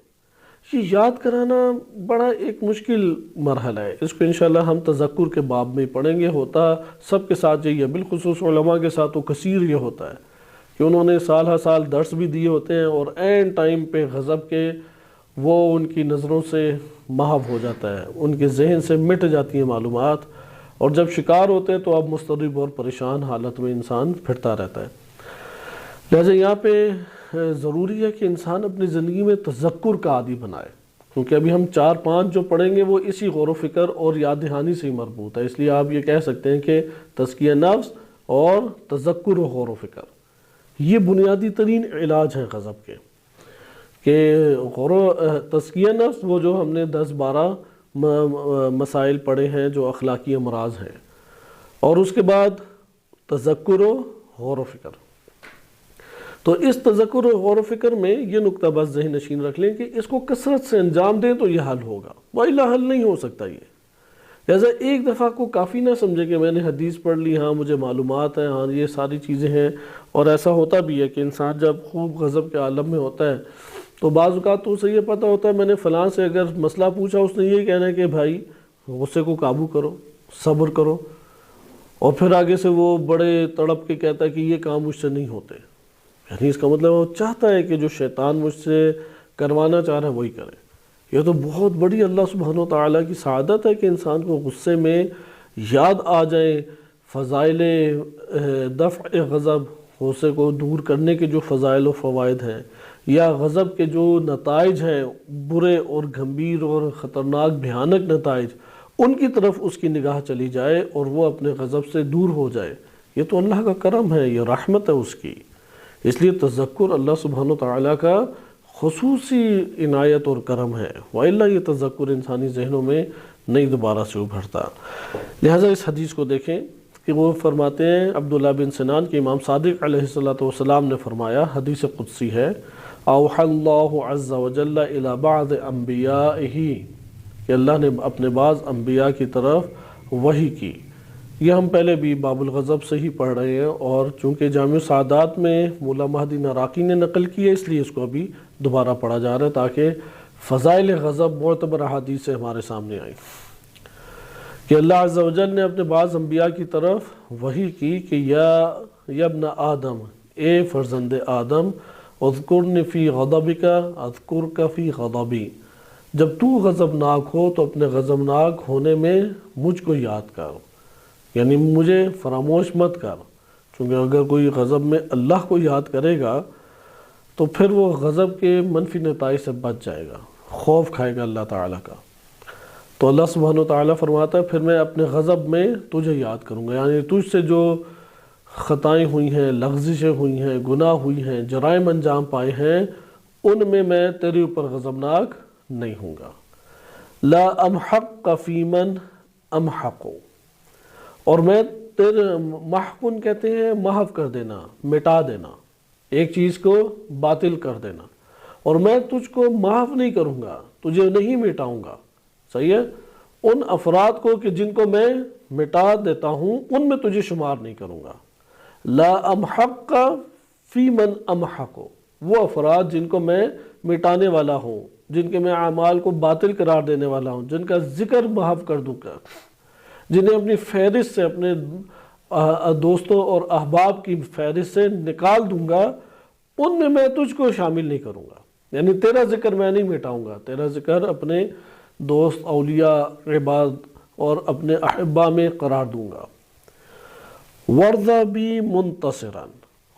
یہ یاد کرانا بڑا ایک مشکل مرحلہ ہے، اس کو انشاءاللہ ہم تذکر کے باب میں پڑھیں گے۔ ہوتا سب کے ساتھ یہی ہے، بالخصوص علماء کے ساتھ تو کثیر یہ ہوتا ہے کہ انہوں نے سال ہر سال درس بھی دیے ہوتے ہیں، اور عین ٹائم پہ غضب کے وہ ان کی نظروں سے محو ہو جاتا ہے، ان کے ذہن سے مٹ جاتی ہیں معلومات، اور جب شکار ہوتے ہیں تو اب مضطرب اور پریشان حالت میں انسان پھرتا رہتا ہے۔ لہذا یہاں پہ ضروری ہے کہ انسان اپنی زندگی میں تذکر کا عادی بنائے، کیونکہ ابھی ہم 4-5 جو پڑھیں گے وہ اسی غور و فکر اور یاد دہانی سے ہی مربوط ہے۔ اس لیے آپ یہ کہہ سکتے ہیں کہ تزکیہ نفس اور تذکر و غور و فکر یہ بنیادی ترین علاج ہیں غضب کے، کہ تزکیہ نفس وہ جو ہم نے 10-12 مسائل پڑھے ہیں جو اخلاقی امراض ہیں، اور اس کے بعد تذکر و غور و فکر۔ تو اس تذکر و غور و فکر میں یہ نقطہ بس ذہن نشین رکھ لیں کہ اس کو کثرت سے انجام دیں تو یہ حل ہوگا، وَإِلَّا حل نہیں ہو سکتا یہ۔ لہذا ایک دفعہ کو کافی نہ سمجھے کہ میں نے حدیث پڑھ لی، ہاں مجھے معلومات ہیں، ہاں یہ ساری چیزیں ہیں۔ اور ایسا ہوتا بھی ہے کہ انسان جب خوب غضب کے عالم میں ہوتا ہے تو بعض اوقات تو اسے یہ پتہ ہوتا ہے میں نے فلاں سے اگر مسئلہ پوچھا، اس نے یہ کہنا ہے کہ بھائی غصے کو قابو کرو، صبر کرو، اور پھر آگے سے وہ بڑے تڑپ کے کہتا ہے کہ یہ کام مجھ سے نہیں ہوتے، یعنی اس کا مطلب وہ چاہتا ہے کہ جو شیطان مجھ سے کروانا چاہ رہا ہے وہی کرے۔ یہ تو بہت بڑی اللہ سبحانہ وتعالیٰ کی سعادت ہے کہ انسان کو غصے میں یاد آ جائیں فضائل دفع غضب، غصے کو دور کرنے کے جو فضائل و فوائد ہیں، یا غضب کے جو نتائج ہیں برے اور گھمبیر اور خطرناک بھیانک نتائج، ان کی طرف اس کی نگاہ چلی جائے اور وہ اپنے غضب سے دور ہو جائے۔ یہ تو اللہ کا کرم ہے، یہ رحمت ہے اس کی۔ اس لیے تذکر اللہ سبحانہ وتعالیٰ کا خصوصی عنایت اور کرم ہے، وَإِلَّا یہ تذکر انسانی ذہنوں میں نہیں دوبارہ سے ابھرتا۔ لہٰذا اس حدیث کو دیکھیں کہ وہ فرماتے ہیں، عبداللہ بن سنان کے امام صادق علیہ السلام نے فرمایا، حدیث قدسی ہے، اوحى اللہ عز وجل الی بعض انبیائہ، کہ اللہ نے اپنے بعض انبیاء کی طرف وحی کی۔ یہ ہم پہلے بھی باب الغضب سے ہی پڑھ رہے ہیں، اور چونکہ جامع السعادات میں مولا مہدی نراقی نے نقل کی ہے، اس لیے اس کو ابھی دوبارہ پڑھا جا رہا ہے تاکہ فضائل غضب معتبر احادیث سے ہمارے سامنے آئیں، کہ اللہ عز و جل نے اپنے بعض انبیاء کی طرف وحی کی کہ یا ابن آدم، اے فرزند آدم، اذکرنی فی غضبک اذکرک فی غضبی، جب تو غضبناک ہو تو اپنے غضبناک ہونے میں مجھ کو یاد کر، یعنی مجھے فراموش مت کر، چونکہ اگر کوئی غضب میں اللہ کو یاد کرے گا تو پھر وہ غضب کے منفی نتائج سے بچ جائے گا، خوف کھائے گا اللہ تعالیٰ کا۔ تو اللہ سبحانہ وتعالیٰ فرماتا ہے پھر میں اپنے غضب میں تجھے یاد کروں گا، یعنی تجھ سے جو خطائیں ہوئی ہیں، لغزشیں ہوئی ہیں، گناہ ہوئی ہیں، جرائم انجام پائے ہیں، ان میں تیرے اوپر غضبناک نہیں ہوں گا۔ لا امحق فی من امحق، اور میں تیرے محقن کہتے ہیں محو کر دینا، مٹا دینا، ایک چیز کو باطل کر دینا، اور میں تجھ کو محو نہیں کروں گا، تجھے نہیں مٹاؤں گا، صحیح ہے؟ ان افراد کو کہ جن کو میں مٹا دیتا ہوں ان میں تجھے شمار نہیں کروں گا۔ لا امحق فی من امحق، وہ افراد جن کو میں مٹانے والا ہوں، جن کے میں اعمال کو باطل قرار دینے والا ہوں، جن کا ذکر محو کر دوں گا، جنہیں اپنی فہرست سے، اپنے دوستوں اور احباب کی فہرست سے نکال دوں گا، ان میں تجھ کو شامل نہیں کروں گا، یعنی تیرا ذکر میں نہیں مٹاؤں گا، تیرا ذکر اپنے دوست، اولیاء، عباد اور اپنے احبا میں قرار دوں گا۔ وَارْضَ بِی مُنْتَصِرًا،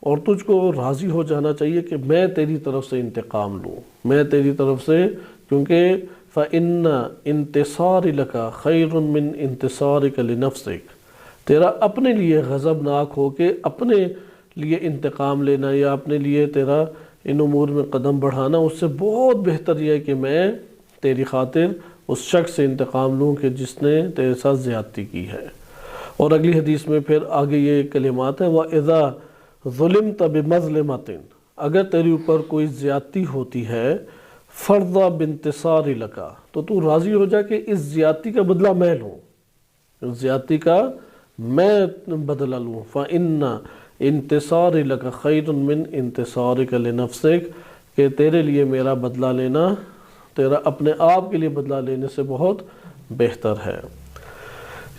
اور تجھ کو راضی ہو جانا چاہیے کہ میں تیری طرف سے انتقام لوں، میں تیری طرف سے، کیونکہ فَإِنَّ انتصار لَكَ خَيْرٌ مِّنْ انتصارِكَ لِنَفْسِكَ، تیرا اپنے لیے غضبناک ہو کے اپنے لیے انتقام لینا یا اپنے لیے تیرا ان امور میں قدم بڑھانا، اس سے بہت بہتر یہ ہے کہ میں تیری خاطر اس شخص سے انتقام لوں کہ جس نے تیرے ساتھ زیادتی کی ہے۔ اور اگلی حدیث میں پھر آگے یہ کلمات ہیں، وَإِذَا ظُلِمْتَ بِمَظْلِمَةٍ، اگر تیری اوپر کوئی زیادتی ہوتی ہے، فَرْضَ بِانْتِصَارِ لَكَ، تو راضی ہو جا کہ اس زیادتی کا بدلہ میں لوں، اس زیادتی کا میں بدلہ لوں۔ فَإِنَّ انتصار لَكَ خَيْرٌ مِّنْ انتصارِكَ لِنَفْسِكَ، کہ تیرے لیے میرا بدلہ لینا تیرا اپنے آپ کے لیے بدلہ لینے سے بہت بہتر ہے۔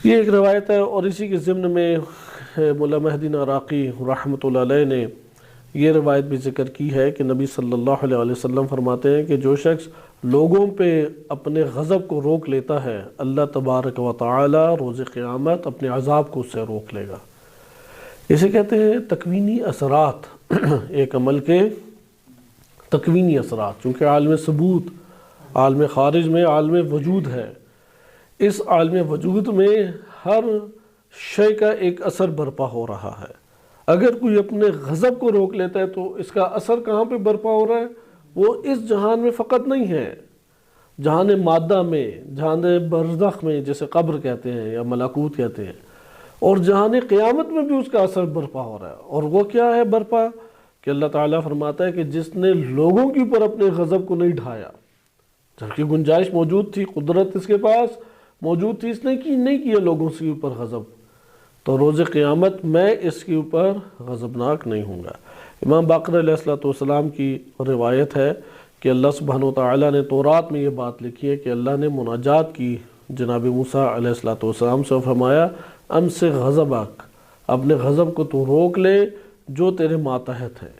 یہ ایک روایت ہے، اور اسی کے ضمن میں مولا مہدی نراقی رحمۃ اللہ علیہ نے یہ روایت بھی ذکر کی ہے کہ نبی صلی اللہ علیہ وسلم فرماتے ہیں کہ جو شخص لوگوں پہ اپنے غضب کو روک لیتا ہے، اللہ تبارک و تعالی روز قیامت اپنے عذاب کو اس سے روک لے گا۔ اسے کہتے ہیں تکوینی اثرات، ایک عمل کے تکوینی اثرات، چونکہ عالم ثبوت، عالم خارج میں عالم وجود ہے، اس عالم وجود میں ہر شے کا ایک اثر برپا ہو رہا ہے۔ اگر کوئی اپنے غضب کو روک لیتا ہے تو اس کا اثر کہاں پہ برپا ہو رہا ہے؟ وہ اس جہان میں فقط نہیں ہے، جہان مادہ میں، جہان برزخ میں جسے قبر کہتے ہیں یا ملکوت کہتے ہیں، اور جہان قیامت میں بھی اس کا اثر برپا ہو رہا ہے۔ اور وہ کیا ہے برپا؟ کہ اللہ تعالیٰ فرماتا ہے کہ جس نے لوگوں کے اوپر اپنے غضب کو نہیں ڈھایا، جبکہ گنجائش موجود تھی، قدرت اس کے پاس موجود تھی، اس نے نہیں کیا لوگوں سے اوپر غضب، تو روز قیامت میں اس کے اوپر غضبناک نہیں ہوں گا۔ امام باقر علیہ السلام کی روایت ہے کہ اللہ سبحانہ وتعالیٰ نے تورات میں یہ بات لکھی ہے کہ اللہ نے مناجات کی جناب موسیٰ علیہ السلام سے، فرمایا امسک غضبک، اپنے غضب کو تو روک لے جو تیرے ماتحت ہیں،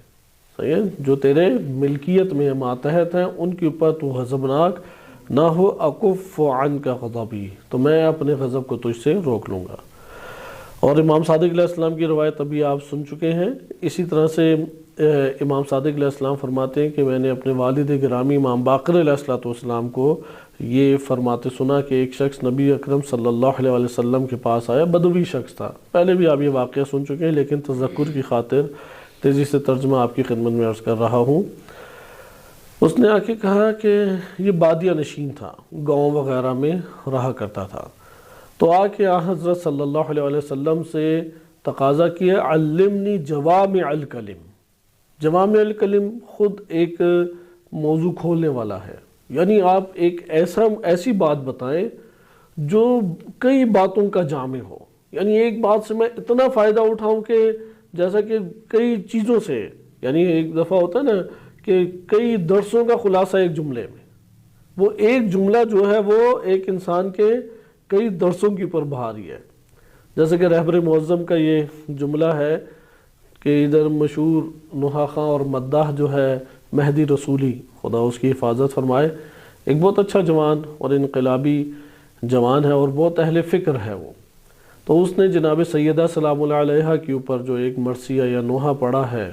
صحیح ہے، جو تیرے ملکیت میں ماتحت ہیں ان کے اوپر تو غضبناک نہ ہو، اکف عنک غضبی، تو میں اپنے غضب کو تجھ سے روک لوں گا۔ اور امام صادق علیہ السلام کی روایت ابھی آپ سن چکے ہیں۔ اسی طرح سے امام صادق علیہ السلام فرماتے ہیں کہ میں نے اپنے والد گرامی امام باقر علیہ السلام کو یہ فرماتے سنا کہ ایک شخص نبی اکرم صلی اللہ علیہ وسلم کے پاس آیا، بدوی شخص تھا، پہلے بھی آپ یہ واقعہ سن چکے ہیں لیکن تذکر کی خاطر تیزی سے ترجمہ آپ کی خدمت میں عرض کر رہا ہوں۔ اس نے آ کے کہا کہ یہ بادیہ نشین تھا، گاؤں وغیرہ میں رہا کرتا تھا، تو آ کے حضرت صلی اللہ علیہ وسلم سے تقاضا کیا علمنی جوامع الکلم۔ جوامع الکلم خود ایک موضوع کھولنے والا ہے، یعنی آپ ایک ایسی بات بتائیں جو کئی باتوں کا جامع ہو، یعنی ایک بات سے میں اتنا فائدہ اٹھاؤں کہ جیسا کہ کئی چیزوں سے، یعنی ایک دفعہ ہوتا ہے نا کہ کئی درسوں کا خلاصہ ایک جملے میں، وہ ایک جملہ جو ہے وہ ایک انسان کے کئی درسوں کی پر بھاری ہے۔ جیسے کہ رہبر معظم کا یہ جملہ ہے کہ ادھر مشہور نحاخاں اور مداح جو ہے مہدی رسولی، خدا اس کی حفاظت فرمائے، ایک بہت اچھا جوان اور انقلابی جوان ہے اور بہت اہل فکر ہے وہ، تو اس نے جناب سیدہ سلام اللہ علیہا کے اوپر جو ایک مرثیہ یا نوحہ پڑھا ہے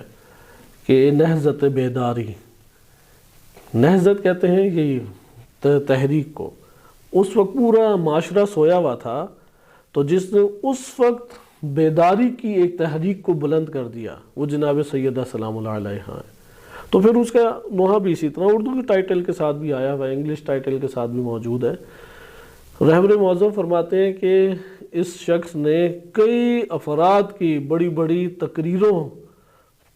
کہ نہضت بیداری، نہضت کہتے ہیں یہ تحریک کو، اس وقت پورا معاشرہ سویا ہوا تھا، تو جس نے اس وقت بیداری کی ایک تحریک کو بلند کر دیا وہ جناب سیدہ سلام اللہ علیہا ہے۔ تو پھر اس کا نوحہ بھی اسی طرح اردو کے ٹائٹل کے ساتھ بھی آیا ہوا ہے، انگلش ٹائٹل کے ساتھ بھی موجود ہے۔ رہبر معظم فرماتے ہیں کہ اس شخص نے کئی افراد کی بڑی بڑی تقریروں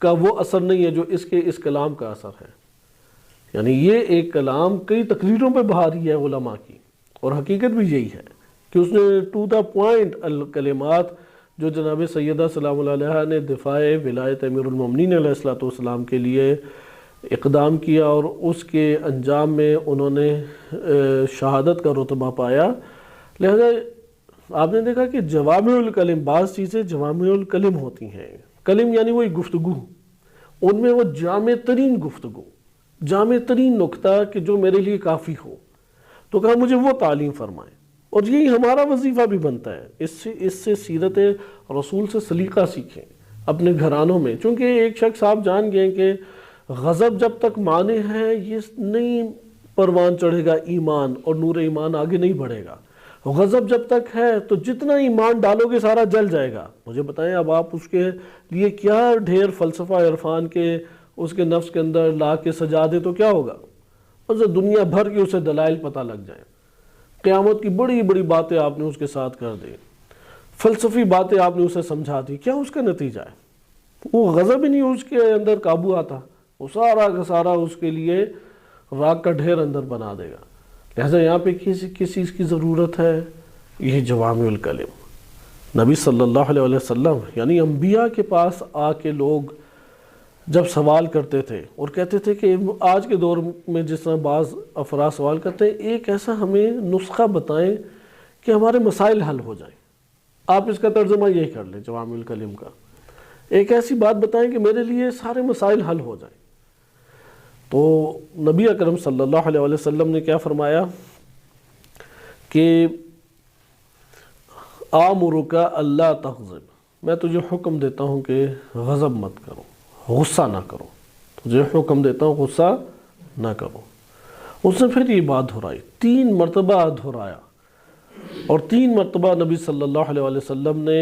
کا وہ اثر نہیں ہے جو اس کلام کا اثر ہے، یعنی یہ ایک کلام کئی تقریروں پہ بھاری ہے علماء کی، اور حقیقت بھی یہی ہے کہ اس نے ٹو دا پوائنٹ الکلمات جو جناب سیدہ سلام اللہ علیہا نے دفاع ولایت امیر المومنین علیہ السلام کے لیے اقدام کیا، اور اس کے انجام میں انہوں نے شہادت کا رتبہ پایا۔ لہذا آپ نے دیکھا کہ جوامع الکلم، بعض چیزیں جوامع الکلم ہوتی ہیں، کلم یعنی وہی گفتگو، ان میں وہ جامع ترین گفتگو، جامع ترین نکتہ کہ جو میرے لیے کافی ہو، تو کہا مجھے وہ تعلیم فرمائیں، اور یہی ہمارا وظیفہ بھی بنتا ہے، اس سے سیرت رسول سے سلیقہ سیکھیں اپنے گھرانوں میں، چونکہ ایک شخص آپ جان گئے کہ غضب جب تک مانے ہے یہ نہیں پروان چڑھے گا ایمان، اور نور ایمان آگے نہیں بڑھے گا۔ غضب جب تک ہے تو جتنا ایمان ڈالو گے سارا جل جائے گا۔ مجھے بتائیں اب آپ اس کے لیے کیا ڈھیر فلسفہ عرفان کے اس کے نفس کے اندر لا کے سجا دے تو کیا ہوگا؟ اسے دنیا بھر کے اسے دلائل پتہ لگ جائیں، قیامت کی بڑی بڑی باتیں آپ نے اس کے ساتھ کر دی، فلسفی باتیں آپ نے اسے سمجھا دی، کیا اس کا نتیجہ ہے؟ وہ غضب ہی نہیں اس کے اندر قابو آتا، وہ سارا کا سارا اس کے لیے راگ کا ڈھیر اندر بنا دے گا۔ لہذا یہاں پہ کس چیز کی ضرورت ہے؟ یہ جوامع الکلم۔ نبی صلی اللہ علیہ وسلم یعنی انبیاء کے پاس آ کے لوگ جب سوال کرتے تھے اور کہتے تھے کہ آج کے دور میں جس طرح بعض افراد سوال کرتے ہیں، ایک ایسا ہمیں نسخہ بتائیں کہ ہمارے مسائل حل ہو جائیں۔ آپ اس کا ترجمہ یہی کر لیں جوامع الکلم کا، ایک ایسی بات بتائیں کہ میرے لیے سارے مسائل حل ہو جائیں۔ تو نبی اکرم صلی اللہ علیہ وسلم نے کیا فرمایا کہ آمرک اللہ تغضب، میں تجھے حکم دیتا ہوں کہ غضب مت کرو، غصہ نہ کرو، تجھے حکم دیتا ہوں غصہ نہ کرو۔ اس نے پھر یہ بات دہرائی، 3 مرتبہ دہرایا، اور 3 مرتبہ نبی صلی اللہ علیہ وسلم نے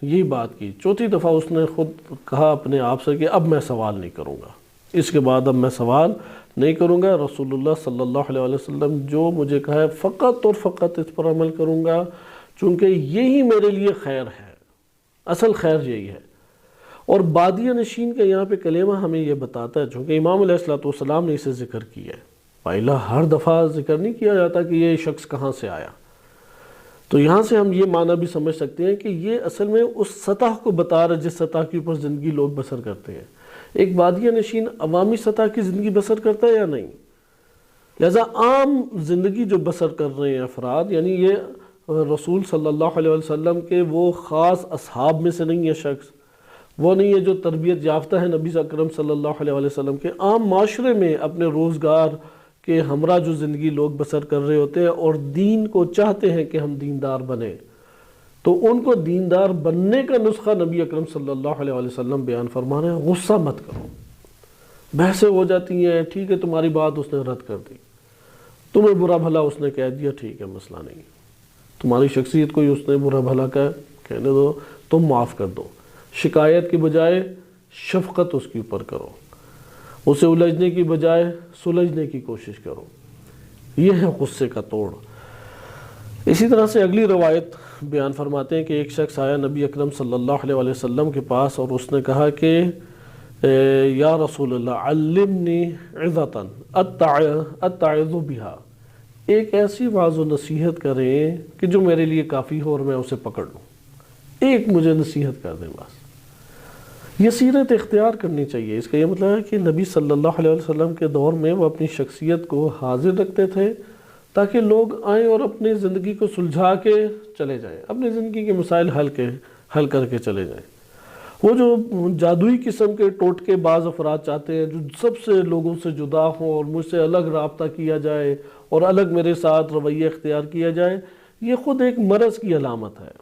یہی بات کی۔ چوتھی دفعہ اس نے خود کہا اپنے آپ سے کہ اب میں سوال نہیں کروں گا، اس کے بعد اب میں سوال نہیں کروں گا، رسول اللہ صلی اللہ علیہ وسلم جو مجھے کہا ہے فقط اور فقط اس پر عمل کروں گا، چونکہ یہی میرے لیے خیر ہے، اصل خیر یہی ہے۔ اور بادیہ نشین کا یہاں پہ کلمہ ہمیں یہ بتاتا ہے، چونکہ امام علیہ السلام نے اسے ذکر کیا ہے، پہلا ہر دفعہ ذکر نہیں کیا جاتا کہ یہ شخص کہاں سے آیا، تو یہاں سے ہم یہ معنی بھی سمجھ سکتے ہیں کہ یہ اصل میں اس سطح کو بتا رہا ہے جس سطح کے اوپر زندگی لوگ بسر کرتے ہیں۔ ایک بادیہ نشین عوامی سطح کی زندگی بسر کرتا ہے یا نہیں؟ لہذا عام زندگی جو بسر کر رہے ہیں افراد، یعنی یہ رسول صلی اللہ علیہ وسلم کے وہ خاص اصحاب میں سے نہیں ہے شخص، وہ نہیں ہے جو تربیت یافتہ ہے نبی اکرم صلی اللہ علیہ وسلم کے، عام معاشرے میں اپنے روزگار کے ہمراہ جو زندگی لوگ بسر کر رہے ہوتے ہیں اور دین کو چاہتے ہیں کہ ہم دیندار بنیں، تو ان کو دیندار بننے کا نسخہ نبی اکرم صلی اللہ علیہ وسلم بیان فرما رہے ہیں۔ غصہ مت کرو، بحثیں ہو جاتی ہیں، ٹھیک ہے تمہاری بات اس نے رد کر دی، تمہیں برا بھلا اس نے کہہ دیا، ٹھیک ہے مسئلہ نہیں، تمہاری شخصیت کو ہی اس نے برا بھلا کہنے دو، تم معاف کر دو، شکایت کے بجائے شفقت اس کے اوپر کرو، اسے الجھنے کی بجائے سلجھنے کی کوشش کرو۔ یہ ہے غصے کا توڑ۔ اسی طرح سے اگلی روایت بیان فرماتے ہیں کہ ایک شخص آیا نبی اکرم صلی اللہ علیہ وسلم کے پاس اور اس نے کہا کہ یا رسول اللہ علمنی عظتاً اتعظ بہا، ایک ایسی واعظ و نصیحت کریں کہ جو میرے لیے کافی ہو اور میں اسے پکڑ لوں، ایک مجھے نصیحت کر دیں بس۔ یہ سیرت اختیار کرنی چاہیے۔ اس کا یہ مطلب ہے کہ نبی صلی اللہ علیہ وسلم کے دور میں وہ اپنی شخصیت کو حاضر رکھتے تھے تاکہ لوگ آئیں اور اپنی زندگی کو سلجھا کے چلے جائیں، اپنی زندگی کے مسائل حل کر کے چلے جائیں۔ وہ جو جادوئی قسم کے ٹوٹکے باز افراد چاہتے ہیں جو سب سے لوگوں سے جدا ہوں اور مجھ سے الگ رابطہ کیا جائے اور الگ میرے ساتھ رویہ اختیار کیا جائے، یہ خود ایک مرض کی علامت ہے۔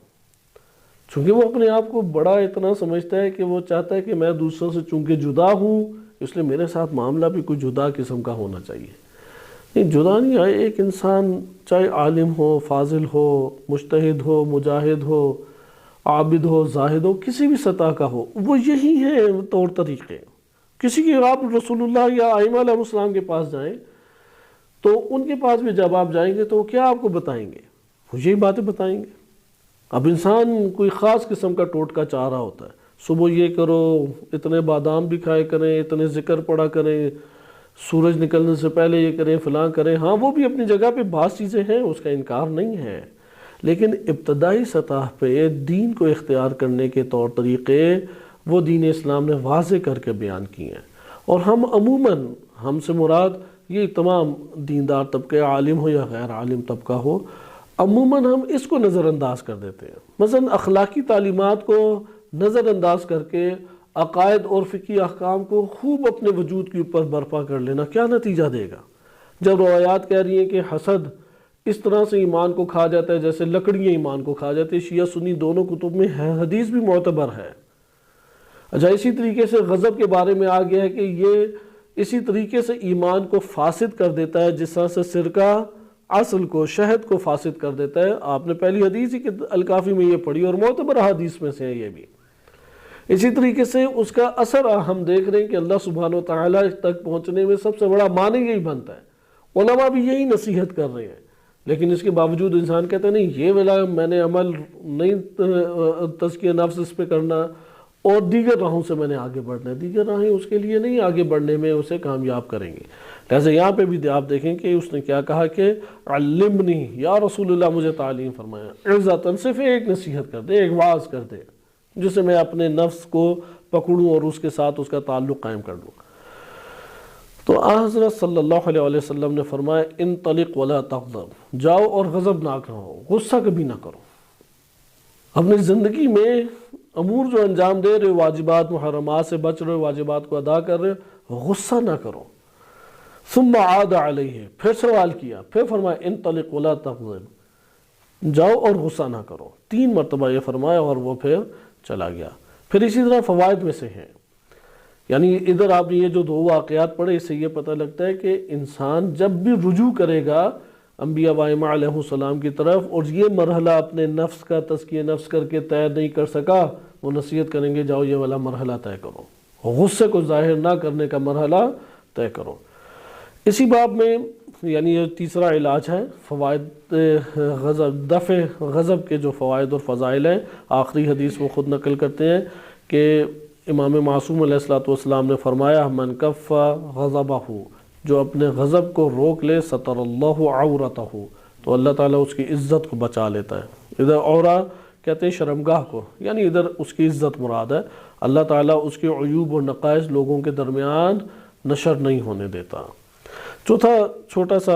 چونکہ وہ اپنے آپ کو بڑا اتنا سمجھتا ہے کہ وہ چاہتا ہے کہ میں دوسروں سے چونکہ جدا ہوں اس لیے میرے ساتھ معاملہ بھی کوئی جدا قسم کا ہونا چاہیے۔ نہیں، جدا نہیں ہے۔ ایک انسان چاہے عالم ہو، فاضل ہو، مجتہد ہو، مجاہد ہو، عابد ہو، زاہد ہو، کسی بھی سطح کا ہو، وہ یہی ہے طور طریقے۔ کسی کی آپ رسول اللہ یا ائمہ علیہ السلام کے پاس جائیں تو ان کے پاس بھی جب آپ جائیں گے تو وہ کیا آپ کو بتائیں گے؟ وہ یہی باتیں بتائیں گے۔ اب انسان کوئی خاص قسم کا ٹوٹکا چاہ رہا ہوتا ہے، صبح یہ کرو، اتنے بادام بھی کھائے کریں، اتنے ذکر پڑھا کریں، سورج نکلنے سے پہلے یہ کریں، فلاں کریں۔ ہاں وہ بھی اپنی جگہ پہ بعض چیزیں ہیں، اس کا انکار نہیں ہے، لیکن ابتدائی سطح پہ دین کو اختیار کرنے کے طور طریقے وہ دین اسلام نے واضح کر کے بیان کیے ہیں۔ اور ہم عموماً، ہم سے مراد یہ تمام دیندار طبقے، عالم ہو یا غیر عالم طبقہ ہو، عموماً ہم اس کو نظر انداز کر دیتے ہیں۔ مثلا اخلاقی تعلیمات کو نظر انداز کر کے عقائد اور فقہی احکام کو خوب اپنے وجود کے اوپر برپا کر لینا کیا نتیجہ دے گا؟ جب روایات کہہ رہی ہیں کہ حسد اس طرح سے ایمان کو کھا جاتا ہے جیسے لکڑیاں ایمان کو کھا جاتی ہیں، شیعہ سنی دونوں کتب میں حدیث بھی معتبر ہے۔ اچھا، اسی طریقے سے غضب کے بارے میں آ گیا ہے کہ یہ اسی طریقے سے ایمان کو فاسد کر دیتا ہے جس طرح سے سرکہ اصل کو، شہد کو فاسد کر دیتا ہے۔ آپ نے پہلی حدیث ہی کہ الکافی میں یہ پڑھی اور معتبر حدیث میں سے ہے یہ بھی۔ اسی طریقے سے اس کا اثر ہم دیکھ رہے ہیں کہ اللہ سبحانہ و تعالیٰ تک پہنچنے میں سب سے بڑا معنی یہی بنتا ہے۔ علماء بھی یہی نصیحت کر رہے ہیں، لیکن اس کے باوجود انسان کہتا ہے نہیں یہ والا میں نے عمل نہیں، تزکیہ نفس اس پہ کرنا اور دیگر راہوں سے میں نے آگے بڑھنا ہے۔ دیگر راہیں اس کے لیے نہیں آگے بڑھنے میں اسے کامیاب کریں گے۔ لہٰذا یہاں پہ بھی آپ دیکھیں کہ اس نے کیا کہا کہ علمنی، یا رسول اللہ مجھے تعلیم فرمایا، عزتاً، صرف ایک نصیحت کر دے، ایک واعظ کر دے جس سے میں اپنے نفس کو پکڑوں اور اس کے ساتھ اس کا تعلق قائم کر دوں۔ تو حضرت صلی اللہ علیہ وسلم نے فرمایا انطلق ولا تغضب، جاؤ اور غضب نہ کرو، غصہ کبھی نہ کرو۔ اپنی زندگی میں امور جو انجام دے رہے، واجبات محرمات سے بچ رہے، واجبات کو ادا کر رہے، غصہ نہ کرو۔ ثم عاد علیہ، پھر سوال کیا، پھر فرمایا انطلق ولا تغضب، جاؤ اور غصہ نہ کرو۔ 3 مرتبہ یہ فرمایا اور وہ پھر چلا گیا۔ پھر اسی طرح فوائد میں سے ہیں، یعنی ادھر آپ نے یہ جو 2 واقعات پڑھے اس سے یہ پتہ لگتا ہے کہ انسان جب بھی رجوع کرے گا انبیاء و ائمہ علیہ السلام کی طرف اور یہ مرحلہ اپنے نفس کا تزکیہ نفس کر کے طے نہیں کر سکا، وہ نصیحت کریں گے جاؤ یہ والا مرحلہ طے کرو، غصے کو ظاہر نہ کرنے کا مرحلہ طے کرو۔ اسی باب میں یعنی یہ تیسرا علاج ہے فوائد غضب، دفع غضب کے جو فوائد اور فضائل ہیں۔ آخری حدیث وہ خود نقل کرتے ہیں کہ امام معصوم علیہ السلام نے فرمایا من کف غضبہ، جو اپنے غضب کو روک لے ستر اللہ عورتہ، تو اللہ تعالیٰ اس کی عزت کو بچا لیتا ہے۔ ادھر عورہ کہتے ہیں شرمگاہ کو، یعنی ادھر اس کی عزت مراد ہے۔ اللہ تعالیٰ اس کے عیوب اور نقائص لوگوں کے درمیان نشر نہیں ہونے دیتا۔ چوتھا چھوٹا سا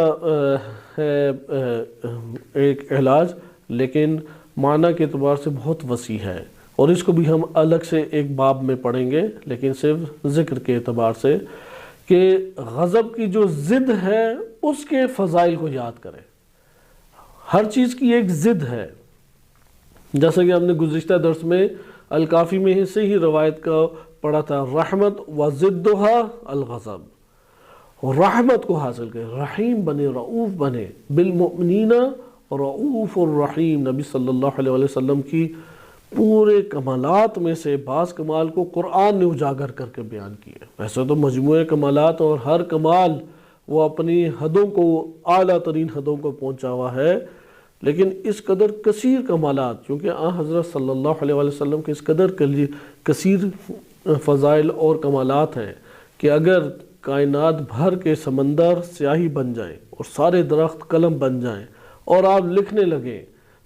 ہے ایک علاج، لیکن معنی کے اعتبار سے بہت وسیع ہے اور اس کو بھی ہم الگ سے ایک باب میں پڑھیں گے، لیکن صرف ذکر کے اعتبار سے کہ غضب کی جو ضد ہے اس کے فضائل کو یاد کریں۔ ہر چیز کی ایک ضد ہے، جیسا کہ ہم نے گزشتہ درس میں الکافی میں سے ہی روایت کا پڑھا تھا، رحمت و ضدھا الغضب، رحمت کو حاصل کرے، رحیم بنے، رعوف بنے، بالمؤمنین رعوف الرحیم، نبی صلی اللہ علیہ وسلم کی پورے کمالات میں سے بعض کمال کو قرآن نے اجاگر کر کے بیان کیا. ویسے تو مجموعہ کمالات اور ہر کمال وہ اپنی حدوں کو، اعلیٰ ترین حدوں کو پہنچا ہوا ہے، لیکن اس قدر کثیر کمالات، چونکہ حضرت صلی اللہ علیہ وسلم کے اس قدر کثیر فضائل اور کمالات ہیں کہ اگر کائنات بھر کے سمندر سیاہی بن جائیں اور سارے درخت قلم بن جائیں اور آپ لکھنے لگیں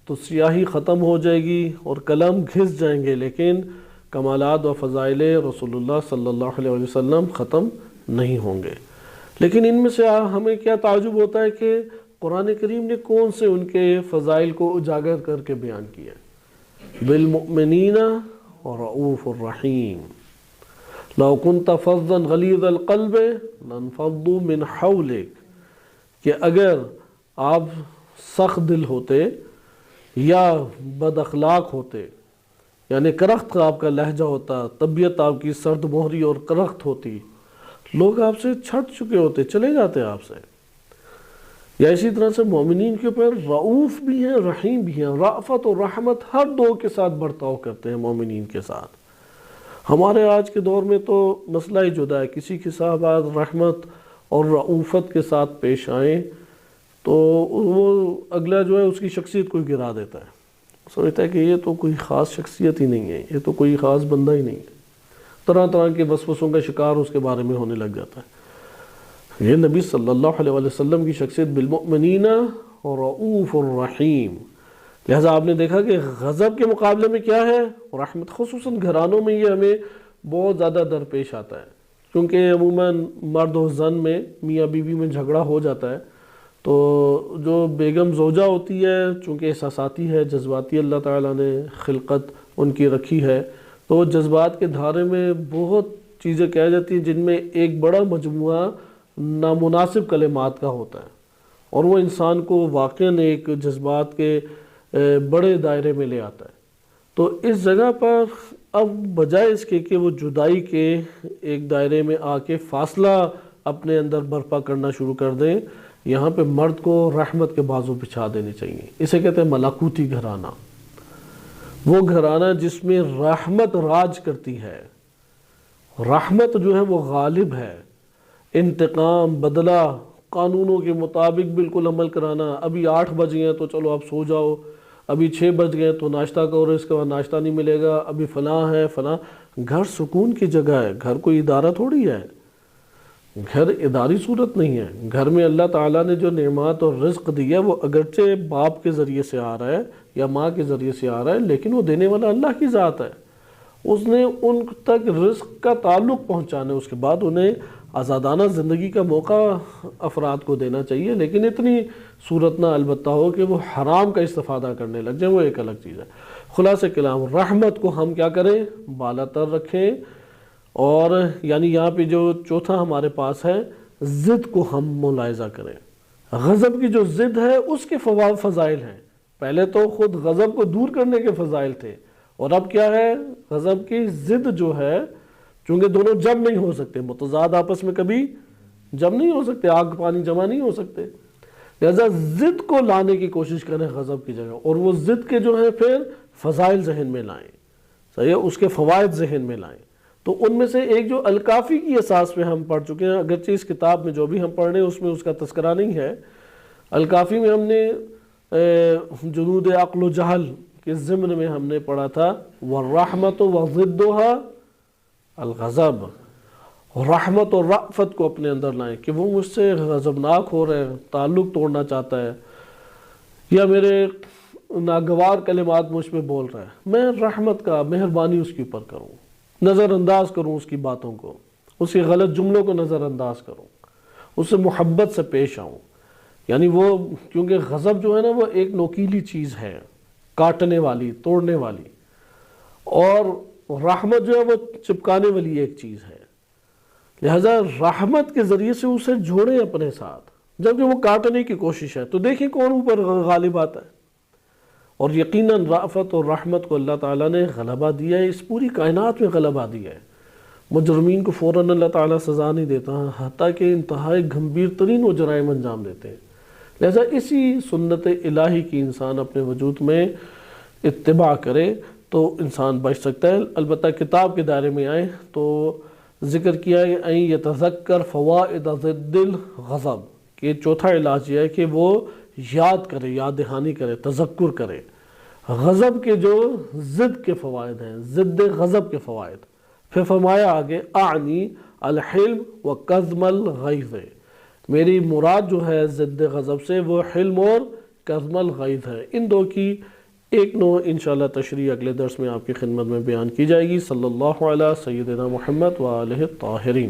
تو سیاہی ختم ہو جائے گی اور قلم گھس جائیں گے، لیکن کمالات و فضائل رسول اللہ صلی اللہ علیہ وسلم ختم نہیں ہوں گے. لیکن ان میں سے ہمیں کیا تعجب ہوتا ہے کہ قرآن کریم نے کون سے ان کے فضائل کو اجاگر کر کے بیان کیا. بالمؤمنین رؤوف الرحیم، لو کنت فظا غلیظ القلب لانفضوا من حولک، کہ اگر آپ سخت دل ہوتے یا بد اخلاق ہوتے، یعنی کرخت کا آپ کا لہجہ ہوتا، طبیعت آپ کی سرد مہری اور کرخت ہوتی، لوگ آپ سے چھٹ چکے ہوتے، چلے جاتے آپ سے. یا اسی طرح سے مومنین کے اوپر رؤوف بھی ہیں، رحیم بھی ہیں. رأفت اور رحمت ہر دو کے ساتھ برتاؤ کرتے ہیں مومنین کے ساتھ. ہمارے آج کے دور میں تو مسئلہ ہی جدا ہے، کسی کے ساتھ رحمت اور رؤوفت کے ساتھ پیش آئیں تو وہ اگلا جو ہے اس کی شخصیت کو گرا دیتا ہے، سمجھتا ہے کہ یہ تو کوئی خاص شخصیت ہی نہیں ہے، یہ تو کوئی خاص بندہ ہی نہیں ہے. طرح طرح کے وسوسوں کا شکار اس کے بارے میں ہونے لگ جاتا ہے. یہ نبی صلی اللہ علیہ وسلم کی شخصیت بالمؤمنین رؤوف الرحیم. لہٰذا آپ نے دیکھا کہ غضب کے مقابلے میں کیا ہے رحمت. خصوصاً گھرانوں میں یہ ہمیں بہت زیادہ درپیش آتا ہے، کیونکہ عموماً مرد و زن میں، میاں بیوی میں جھگڑا ہو جاتا ہے، تو جو بیگم زوجہ ہوتی ہے چونکہ احساساتی ہے، جذباتی اللہ تعالیٰ نے خلقت ان کی رکھی ہے، تو جذبات کے دھارے میں بہت چیزیں کہہ جاتی ہیں جن میں ایک بڑا مجموعہ نامناسب کلمات کا ہوتا ہے، اور وہ انسان کو واقعاً ایک جذبات کے بڑے دائرے میں لے آتا ہے. تو اس جگہ پر اب بجائے اس کے کہ وہ جدائی کے ایک دائرے میں آ کے فاصلہ اپنے اندر برپا کرنا شروع کر دیں، یہاں پہ مرد کو رحمت کے بازو بچھا دینے چاہیے. اسے کہتے ہیں ملکوتی گھرانہ، وہ گھرانہ جس میں رحمت راج کرتی ہے، رحمت جو ہے وہ غالب ہے. انتقام، بدلہ، قانونوں کے مطابق بالکل عمل کرانا. ابھی 8 بج گئے تو چلو آپ سو جاؤ، ابھی 6 بج گئے تو ناشتہ کرو، اس کے بعد ناشتہ نہیں ملے گا، ابھی فلاں ہے فلاں. گھر سکون کی جگہ ہے، گھر کوئی ادارہ تھوڑی ہے، گھر اداری صورت نہیں ہے. گھر میں اللہ تعالیٰ نے جو نعمات اور رزق دیا وہ اگرچہ باپ کے ذریعے سے آ رہا ہے یا ماں کے ذریعے سے آ رہا ہے، لیکن وہ دینے والا اللہ کی ذات ہے. اس نے ان تک رزق کا تعلق پہنچانا ہے، اس کے بعد انہیں آزادانہ زندگی کا موقع افراد کو دینا چاہیے، لیکن اتنی صورت نہ البتہ ہو کہ وہ حرام کا استفادہ کرنے لگ جائیں، وہ ایک الگ چیز ہے. خلاصہ کلام، رحمت کو ہم کیا کریں، بالا تر رکھیں. اور یعنی یہاں پہ جو چوتھا ہمارے پاس ہے، ضد کو ہم ملاحظہ کریں. غضب کی جو ضد ہے اس کے فضائل ہیں. پہلے تو خود غضب کو دور کرنے کے فضائل تھے، اور اب کیا ہے، غضب کی ضد جو ہے، چونکہ دونوں جمع نہیں ہو سکتے، متضاد آپس میں کبھی جمع نہیں ہو سکتے، آگ پانی جمع نہیں ہو سکتے، لہذا ضد کو لانے کی کوشش کریں غضب کی جگہ، اور وہ ضد کے جو ہیں پھر فضائل ذہن میں لائیں، صحیح ہے، اس کے فوائد ذہن میں لائیں. تو ان میں سے ایک جو الکافی کی اساس پہ ہم پڑھ چکے ہیں، اگرچہ اس کتاب میں جو بھی ہم پڑھ رہے ہیں اس میں اس کا تذکرہ نہیں ہے. الکافی میں ہم نے جنود عقل و جہل کے ضمن میں ہم نے پڑھا تھا والرحمت وضدها الغضب. رحمت اور رأفت کو اپنے اندر لائیں کہ وہ مجھ سے غضبناک ہو رہے ہیں، تعلق توڑنا چاہتا ہے، یا میرے ناگوار کلمات مجھ پہ بول رہا ہے، میں رحمت کا، مہربانی اس کے اوپر کروں، نظر انداز کروں اس کی باتوں کو، اس کے غلط جملوں کو نظر انداز کروں، اس سے محبت سے پیش آؤں. یعنی وہ کیونکہ غضب جو ہے نا وہ ایک نوکیلی چیز ہے، کاٹنے والی، توڑنے والی، اور رحمت جو ہے وہ چپکانے والی ایک چیز ہے. لہذا رحمت کے ذریعے سے اسے جوڑیں اپنے ساتھ، جبکہ وہ کاٹنے کی کوشش ہے تو دیکھیں کون اوپر غالب آتا ہے. اور یقیناً رأفت اور رحمت کو اللہ تعالیٰ نے غلبہ دیا ہے، اس پوری کائنات میں غلبہ دیا ہے. مجرمین کو فوراً اللہ تعالیٰ سزا نہیں دیتا، حتیٰ کہ انتہائی گھمبیر ترین وہ جرائم انجام دیتے ہیں. لہذا اسی سنت الہی کی انسان اپنے وجود میں اتباع کرے تو انسان بچ سکتا ہے۔ البتہ کتاب کے دائرے میں آئیں تو ذکر کیا ہے ان یتذکر فوائد ضد الغضب، کہ چوتھا علاج یہ ہے کہ وہ یاد کرے، یاد دہانی کرے، تذکر کرے غضب کے جو ضد کے فوائد ہیں، ضد غضب کے فوائد۔ پھر فرمایا آگے اعنی الحلم و کظم الغیظ، میری مراد جو ہے ضد غضب سے وہ حلم اور کظم الغیظ ہے۔ ان دو کی ایک نوع انشاءاللہ تشریح اگلے درس میں آپ کی خدمت میں بیان کی جائے گی۔ صلی اللہ علیہ سیدنا محمد و آلہ الطاہرین۔